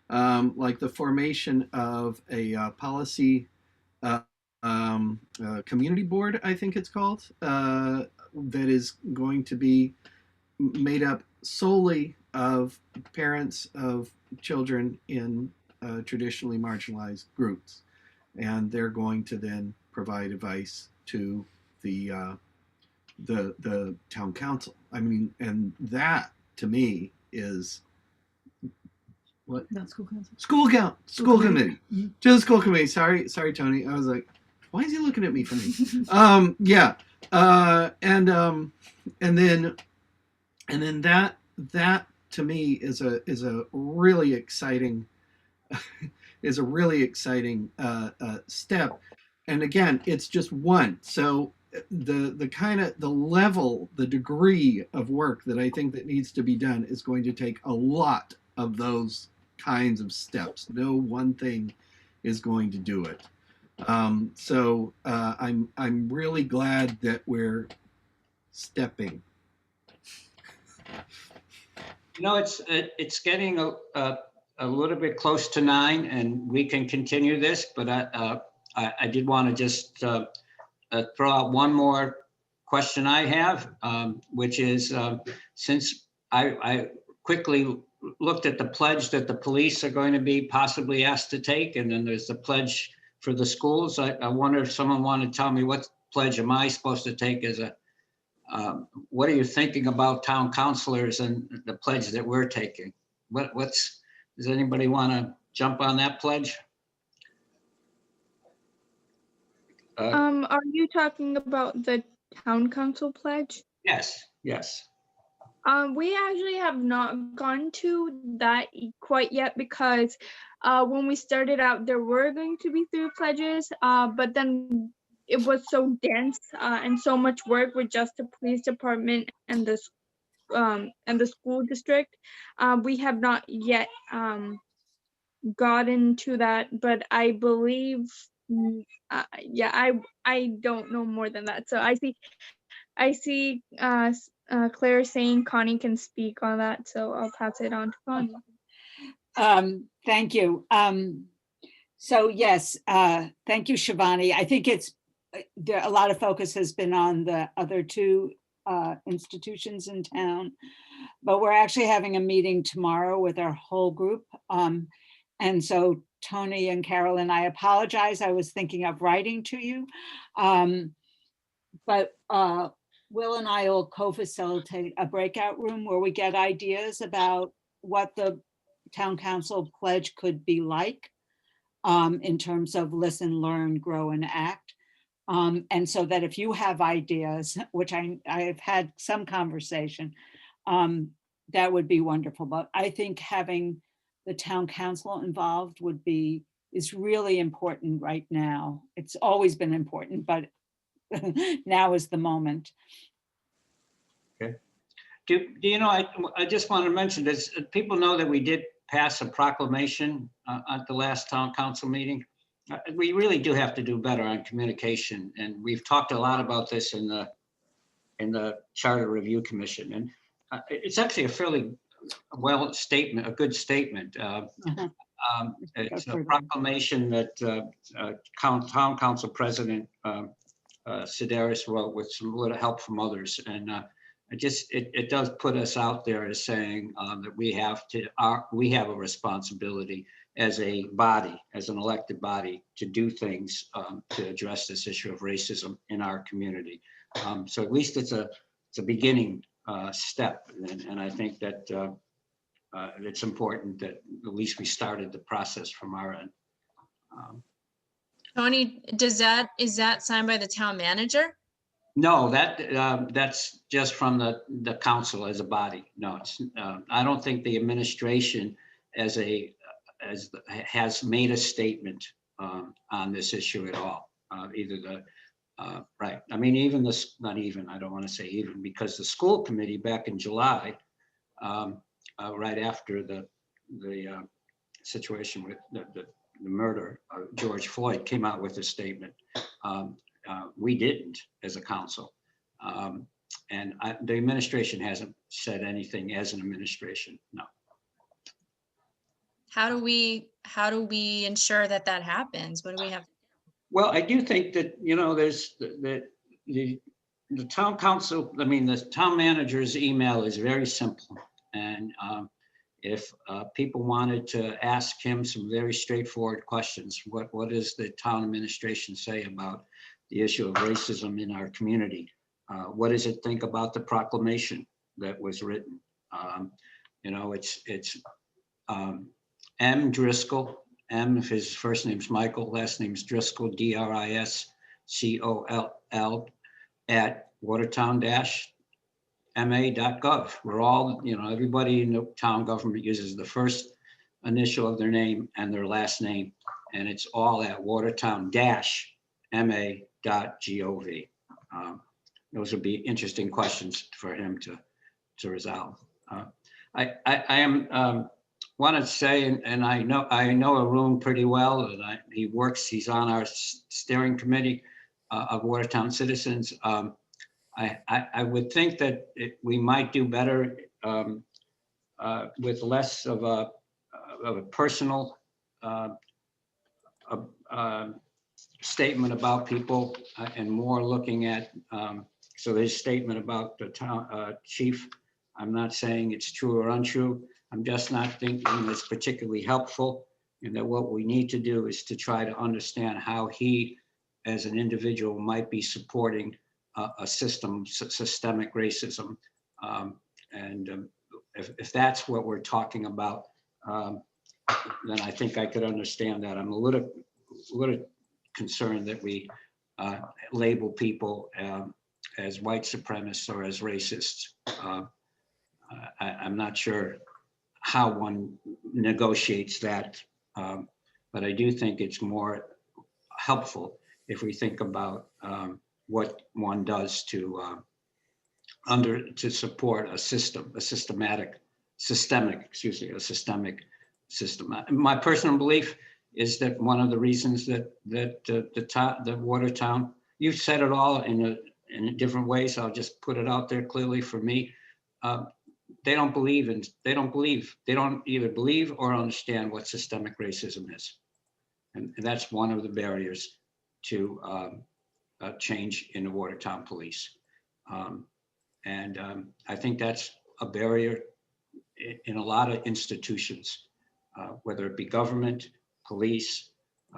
like the formation of a policy community board, I think it's called, that is going to be made up solely of parents of children in traditionally marginalized groups. And they're going to then provide advice to the town council. I mean, and that to me is What? Not school council. School committee. To the school committee. Sorry, Tony. I was like, why is he looking at me funny? Yeah. And then that to me is a really exciting step. And again, it's just one. So the kind of the level, the degree of work that I think that needs to be done is going to take a lot of those kinds of steps. No one thing is going to do it. So I'm really glad that we're stepping. You know, it's getting a little bit close to 9, and we can continue this, but I did want to just throw out one more question I have, which is since I quickly looked at the pledge that the police are going to be possibly asked to take, and then there's the pledge for the schools. I wonder if someone wanted to tell me what pledge am I supposed to take as a, what are you thinking about town councilors and the pledge that we're taking? Does anybody want to jump on that pledge? Are you talking about the town council pledge? Yes, yes. We actually have not gone to that quite yet because when we started out, there were going to be 3 pledges, but then it was so dense and so much work with just the police department and the school district. We have not yet gotten to that, but I believe, yeah, I don't know more than that. So I see Claire saying Connie can speak on that, so I'll pass it on to Connie. Thank you. So yes, thank you, Shivani. I think a lot of focus has been on the other 2 institutions in town, but we're actually having a meeting tomorrow with our whole group. And so Tony and Carolyn, I apologize. I was thinking of writing to you, but Will and I will co-facilitate a breakout room where we get ideas about what the town council pledge could be like in terms of listen, learn, grow, and act. And so that if you have ideas, which I've had some conversation, that would be wonderful. But I think having the town council involved is really important right now. It's always been important, but now is the moment. Okay. Do you know, I just want to mention this, people know that we did pass a proclamation at the last town council meeting. We really do have to do better on communication, and we've talked a lot about this in the Charter Review Commission, and it's actually a fairly a good statement. It's a proclamation that town council president Sedaris wrote with some little help from others, and it does put us out there as saying that we have a responsibility as a body, as an elected body, to do things to address this issue of racism in our community. So at least it's a beginning step, and I think that it's important that at least we started the process from our end. Tony, is that signed by the town manager? No, that's just from the council as a body. No, it's I don't think the administration has made a statement on this issue at all. Right. I mean, I don't want to say even, because the school committee back in July, right after the situation with the murder of George Floyd, came out with a statement. We didn't as a council. And the administration hasn't said anything as an administration, no. How do we ensure that happens? What do we have? Well, I do think that, there's the town council, the town manager's email is very simple. And if people wanted to ask him some very straightforward questions, what does the town administration say about the issue of racism in our community? What does it think about the proclamation that was written? M Driscoll, M, his first name's Michael, last name's Driscoll, DRISCOLL, at watertown-ma.gov. We're all, everybody in the town government uses the first initial of their name and their last name, and it's all at watertown-ma.gov. Those would be interesting questions for him to resolve. I am want to say, and I know Arun pretty well, and he's on our steering committee of Watertown Citizens. I would think that we might do better with less of a personal statement about people and more looking at, so his statement about the town chief, I'm not saying it's true or untrue. I'm just not thinking it's particularly helpful, and that what we need to do is to try to understand how he, as an individual, might be supporting a systemic racism. If that's what we're talking about, then I think I could understand that. I'm a little concerned that we label people as white supremacists or as racists. I'm not sure how one negotiates that, but I do think it's more helpful if we think about what one does to support a systemic system. My personal belief is that one of the reasons that the Watertown, you've said it all in different ways. I'll just put it out there clearly for me. They don't either believe or understand what systemic racism is. And that's one of the barriers to change in the Watertown police. I think that's a barrier in a lot of institutions, whether it be government, police,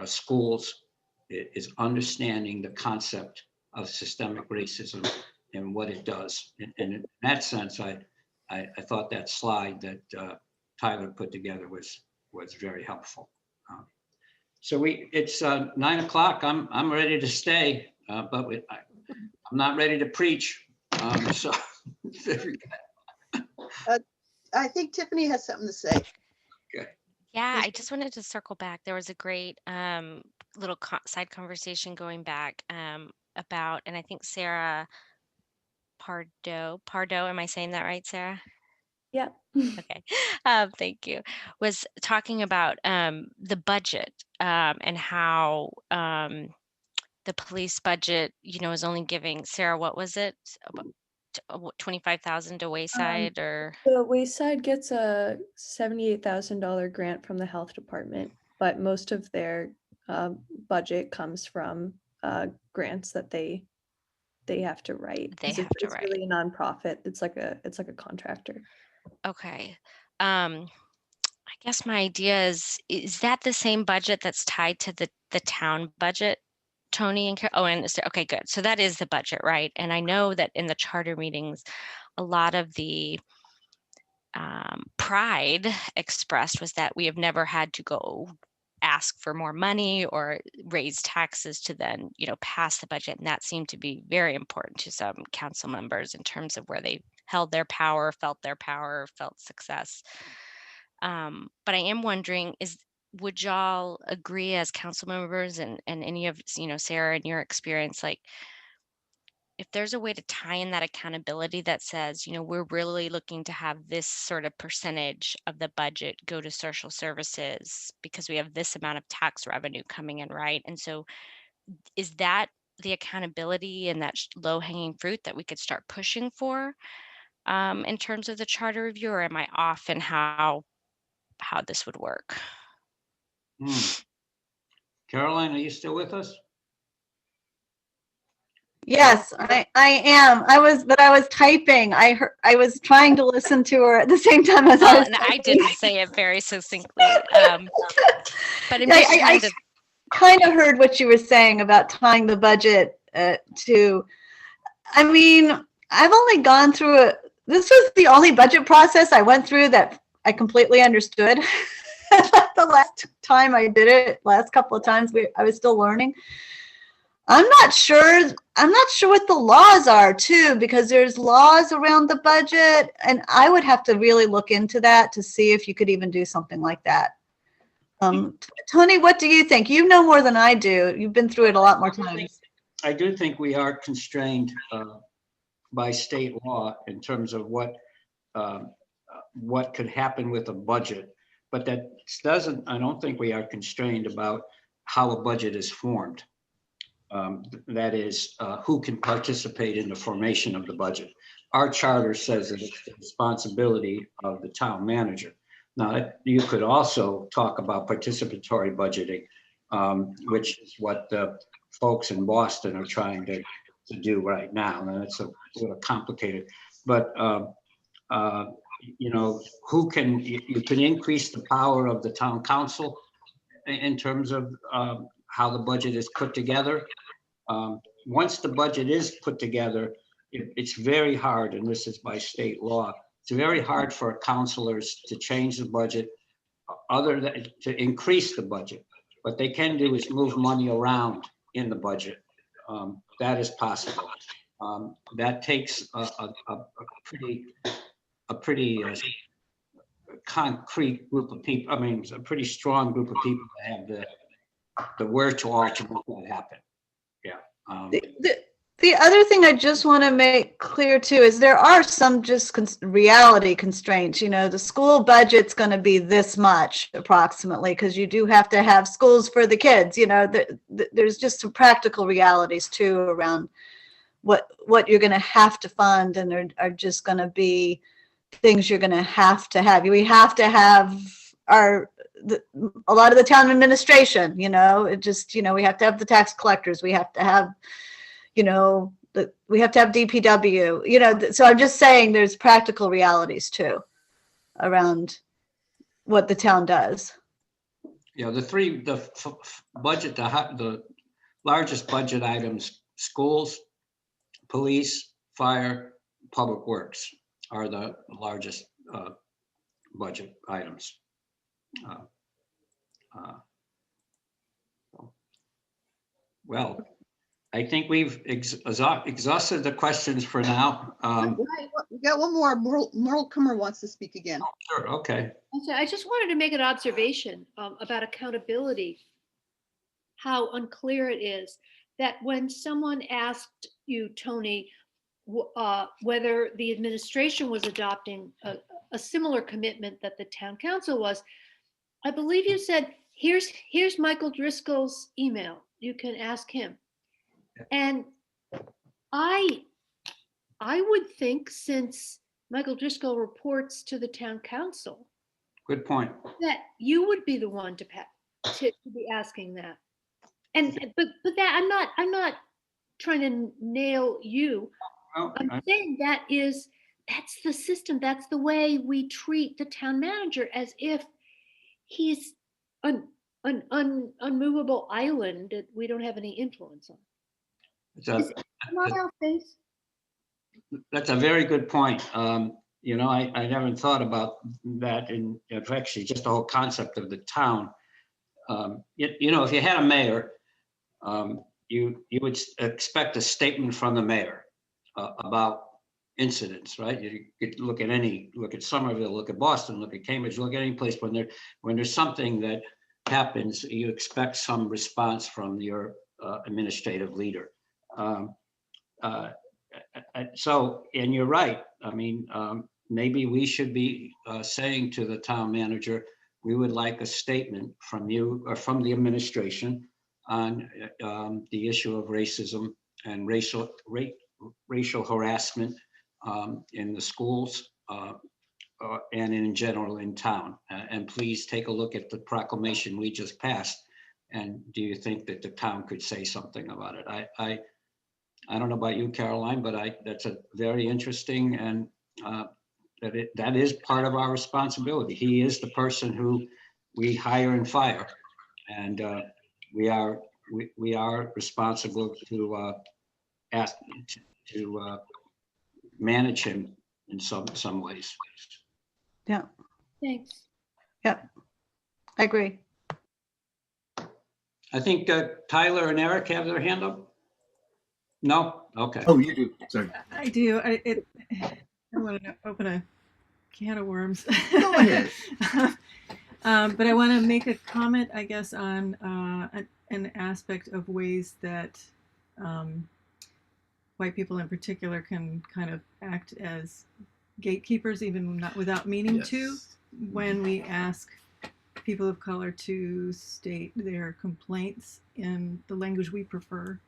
schools, is understanding the concept of systemic racism and what it does. And in that sense, I thought that slide that Tyler put together was very helpful. So it's 9 o'clock. I'm ready to stay, but I'm not ready to preach. So I think Tiffany has something to say. Okay. Yeah, I just wanted to circle back. There was a great little side conversation going back about, and I think Sarah Pardo, am I saying that right, Sarah? Yeah. Okay, thank you. Was talking about the budget and how the police budget, is only giving, Sarah, what was it? About 25,000 to Wayside or? The Wayside gets a $78,000 grant from the health department, but most of their budget comes from grants that they have to write. They 'Cause have to it's write. really a nonprofit. It's like a contractor. Okay. I guess my idea is that the same budget that's tied to the town budget, Tony and Carol? Oh, and okay, good. So that is the budget, right? And I know that in the charter meetings, a lot of the pride expressed was that we have never had to go ask for more money or raise taxes to then, pass the budget. And that seemed to be very important to some council members in terms of where they held their power, felt success. But I am wondering, would y'all agree as council members and any of, Sarah, in your experience, like, if there's a way to tie in that accountability that says, we're really looking to have this sort of percentage of the budget go to social services because we have this amount of tax revenue coming in, right? And so is that the accountability and that low hanging fruit that we could start pushing for in terms of the charter review, or am I off in how this would work? Caroline, are you still with us? Yes, I am. I was typing. I was trying to listen to her at the same time as I was typing. I didn't say it very succinctly, but I'm just trying to. Kind of heard what you were saying about tying the budget to. I mean, I've only gone through this was the only budget process I went through that I completely understood. the last time I did it, last couple of times I was still learning. I'm not sure what the laws are too, because there's laws around the budget, and I would have to really look into that to see if you could even do something like that. Tony, what do you think? You know more than I do. You've been through it a lot more times. I do think we are constrained by state law in terms of what could happen with a budget, but that doesn't, I don't think we are constrained about how a budget is formed. That is, who can participate in the formation of the budget. Our charter says that it's the responsibility of the town manager. Now, you could also talk about participatory budgeting, which is what the folks in Boston are trying to do right now. And it's a little complicated, but you know, you can increase the power of the town council in terms of how the budget is put together. Once the budget is put together, it's very hard, and this is by state law, it's very hard for councilors to change the budget other than to increase the budget. What they can do is move money around in the budget. That is possible. That takes a pretty concrete group of people. I mean, a pretty strong group of people to have the wherewithal to make that happen. Yeah. The other thing I just want to make clear too is there are some just reality constraints. You know, the school budget's going to be this much approximately because you do have to have schools for the kids. You know, there's just some practical realities too around what you're going to have to fund, and there are just going to be things you're going to have. We have to have a lot of the town administration. You know, it just, you know, we have to have the tax collectors. We have to have, you know, we have to have DPW, you know, so I'm just saying there's practical realities too around what the town does. Yeah, the largest budget items, schools, police, fire, public works are the largest budget items. Well, I think we've exhausted the questions for now. We got one more. Merle Kummer wants to speak again. Sure, okay. I just wanted to make an observation about accountability, how unclear it is that when someone asked you, Tony, whether the administration was adopting a similar commitment that the town council was, I believe you said, here's Michael Driscoll's email. You can ask him. And I would think, since Michael Driscoll reports to the town council, good point, that you would be the one to be asking that. And but that I'm not trying to nail you. I'm saying that's the system. That's the way we treat the town manager, as if he's an unmovable island that we don't have any influence on. That's a very good point. You know, I never thought about that in actually just the whole concept of the town. You know, if you had a mayor, you would expect a statement from the mayor about incidents, right? You could look at Somerville, look at Boston, look at Cambridge, look at any place when there's something that happens, you expect some response from your administrative leader. So, and you're right. I mean, maybe we should be saying to the town manager, we would like a statement from you or from the administration on the issue of racism and racial harassment in the schools and in general in town. And please take a look at the proclamation we just passed. And do you think that the town could say something about it? I don't know about you, Caroline, but that's a very interesting, and that is part of our responsibility. He is the person who we hire and fire, and we are responsible to ask to manage him in some ways. Yeah. Thanks. Yeah. I agree. I think Tyler and Eric have their hand up. No? Okay. Oh, you do. Sorry. I do. I want to open a can of worms. Go ahead. But I want to make a comment, I guess, on an aspect of ways that white people in particular can kind of act as gatekeepers, even not without meaning to, when we ask people of color to state their complaints in the language we prefer.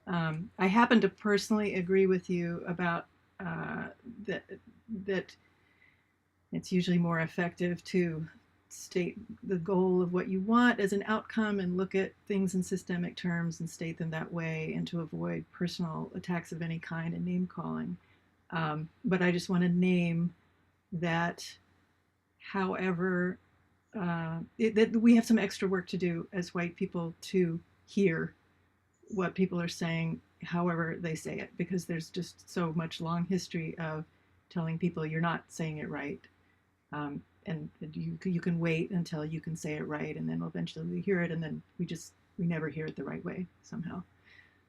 I happen to personally agree with you about that it's usually more effective to state the goal of what you want as an outcome and look at things in systemic terms and state them that way, and to avoid personal attacks of any kind and name calling. But I just want to name that, however, that we have some extra work to do as white people to hear what people are saying, however they say it, because there's just so much long history of telling people you're not saying it right. And you can wait until you can say it right, and then eventually we hear it, and then we never hear it the right way somehow.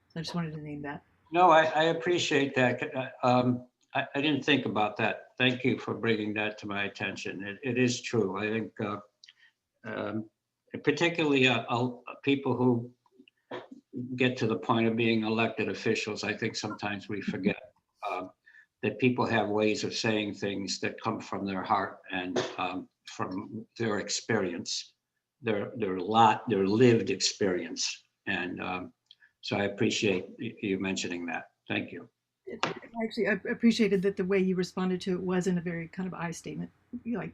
So I just wanted to name that. No, I appreciate that. I didn't think about that. Thank you for bringing that to my attention. It is true. I think particularly people who get to the point of being elected officials, I think sometimes we forget that people have ways of saying things that come from their heart and from their experience, their lived experience. And so I appreciate you mentioning that. Thank you. Actually, I appreciated that the way you responded to it was in a very kind of I statement. You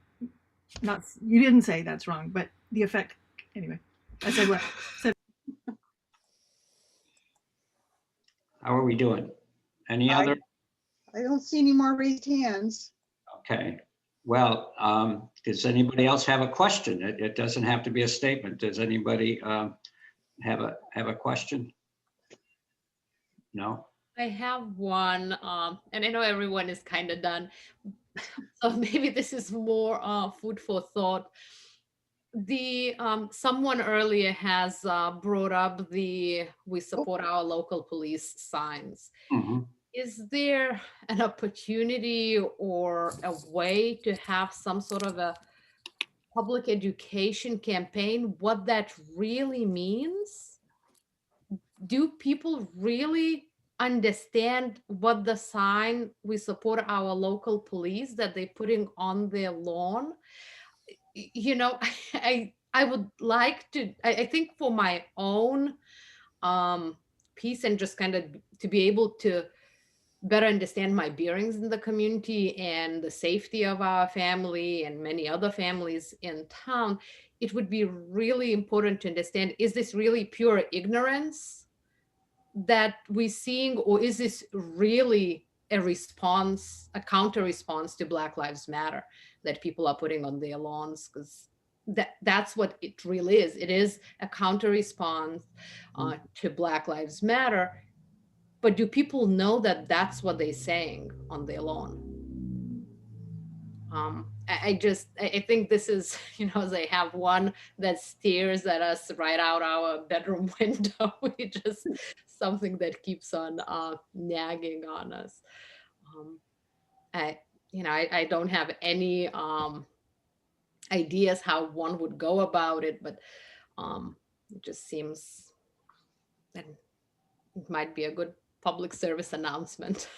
didn't say that's wrong, but the effect, anyway. I said what? How are we doing? Any other? I don't see any more raised hands. Okay. Well, does anybody else have a question? It doesn't have to be a statement. Does anybody have a question? No? I have one, and I know everyone is kind of done. So maybe this is more food for thought. Someone earlier has brought up we support our local police signs. Mm-hmm. Is there an opportunity or a way to have some sort of a public education campaign, what that really means? Do people really understand what the sign "We support our local police" that they're putting on their lawn? You know, I would like to, I think for my own piece, and just kind of to be able to better understand my bearings in the community and the safety of our family and many other families in town, it would be really important to understand, is this really pure ignorance that we're seeing, or is this really a response, a counter response to Black Lives Matter that people are putting on their lawns? Because that's what it really is. It is a counter response to Black Lives Matter. But do people know that that's what they're saying on their lawn? I think this is, they have one that stares at us right out our bedroom window. It's just something that keeps on nagging on us. I don't have any ideas how one would go about it, but it just seems that it might be a good public service announcement.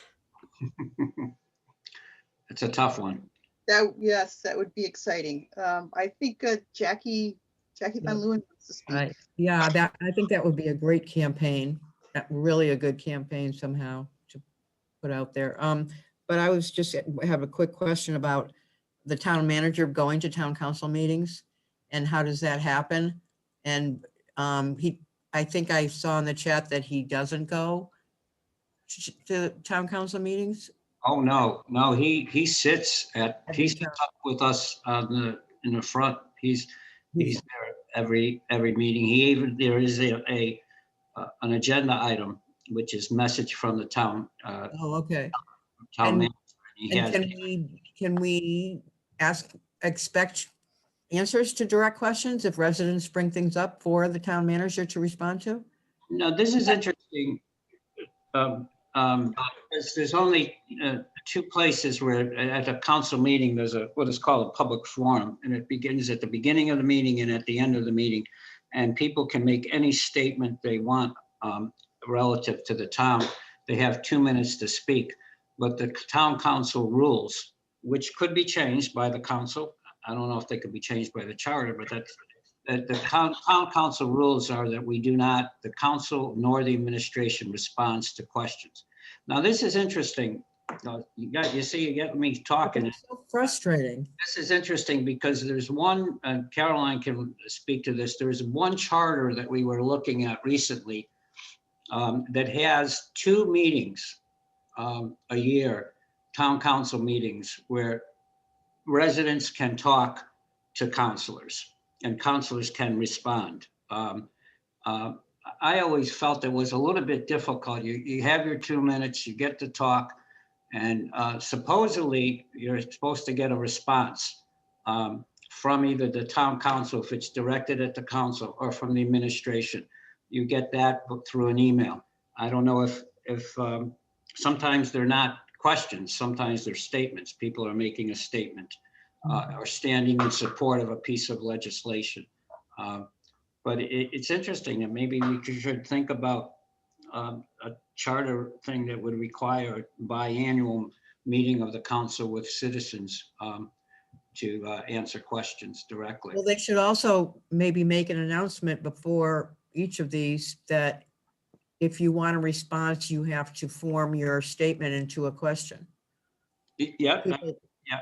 It's a tough one. Yes, that would be exciting. I think Jackie Van Leeuwen wants to speak. Right. Yeah, I think that would be a great campaign, really a good campaign somehow to put out there. But I was just have a quick question about the town manager going to town council meetings, and how does that happen? And I think I saw in the chat that he doesn't go to town council meetings. Oh, no, he sits up with us in the front. He's there every meeting. There is an agenda item, which is message from the town. Okay. Town And manager. can we expect answers to direct questions if residents bring things up for the town manager to respond to? No, this is interesting. There's only two places where at a council meeting, there's what is called a public forum, and it begins at the beginning of the meeting and at the end of the meeting. And people can make any statement they want relative to the town. They have 2 minutes to speak, but the town council rules, which could be changed by the council. I don't know if they could be changed by the charter, but the town council rules are that we do not, the council nor the administration responds to questions. Now, this is interesting. You see, you get me talking. It's so frustrating. This is interesting because there's one, Caroline can speak to this. There's one charter that we were looking at recently that has 2 meetings a year, town council meetings, where residents can talk to councilors and councilors can respond. I always felt it was a little bit difficult. You have your 2 minutes, you get to talk, and supposedly you're supposed to get a response from either the town council, if it's directed at the council, or from the administration. You get that through an email. I don't know if sometimes they're not questions, sometimes they're statements. People are making a statement or standing in support of a piece of legislation. But it's interesting that maybe we should think about a charter thing that would require a biannual meeting of the council with citizens to answer questions directly. Well, they should also maybe make an announcement before each of these that if you want a response, you have to form your statement into a question. Yeah.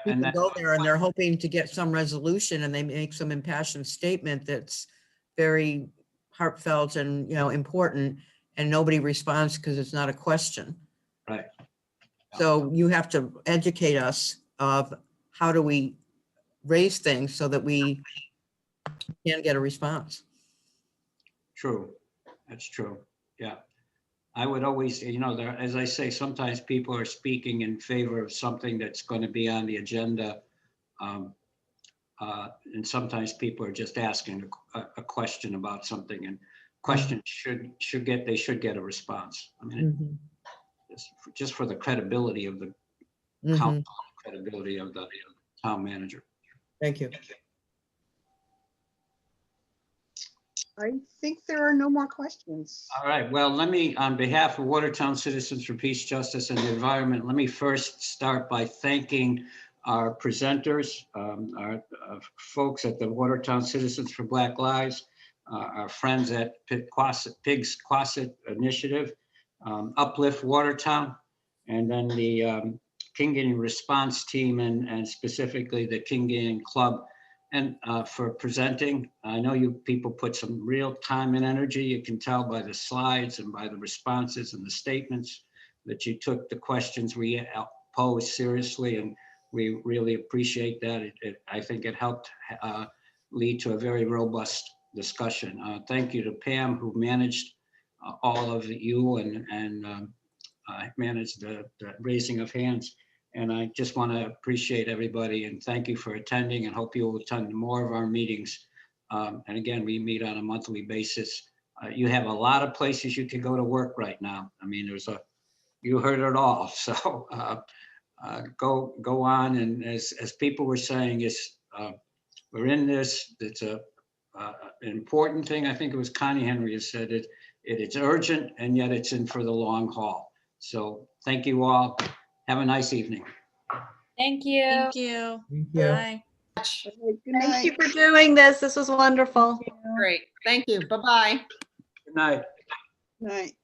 People go there and they're hoping to get some resolution and they make some impassioned statement that's very heartfelt and, important, and nobody responds because it's not a question. Right. So you have to educate us of how do we raise things so that we can get a response. True. That's true. Yeah. I would always, there, as I say, sometimes people are speaking in favor of something that's going to be on the agenda. And sometimes people are just asking a question about something, and questions should get a response. I mean, just for the credibility of the council, credibility of the town manager. Thank you. I think there are no more questions. All right, well, let me, on behalf of Watertown Citizens for Peace, Justice, and the Environment, let me first start by thanking our presenters, our folks at the Watertown Citizens for Black Lives, our friends at Pigs Quasit Initiative, Uplift Watertown, and then the Kingian Response Team, and specifically the Kingian Club, and for presenting. I know you people put some real time and energy. You can tell by the slides and by the responses and the statements that you took the questions we posed seriously, and we really appreciate that. I think it helped lead to a very robust discussion. Thank you to Pam, who managed all of you and managed the raising of hands. And I just want to appreciate everybody and thank you for attending, and hope you will attend more of our meetings. And again, we meet on a monthly basis. You have a lot of places you can go to work right now. I mean, you heard it all. So go on. And as people were saying, we're in this. It's an important thing. I think it was Connie Henry who said it. It's urgent, and yet it's in for the long haul. So thank you all. Have a nice evening. Thank you. Thank you. Thank you. Bye. Thank you for doing this. This was wonderful. Great. Thank you. Bye-bye. Good night. Night.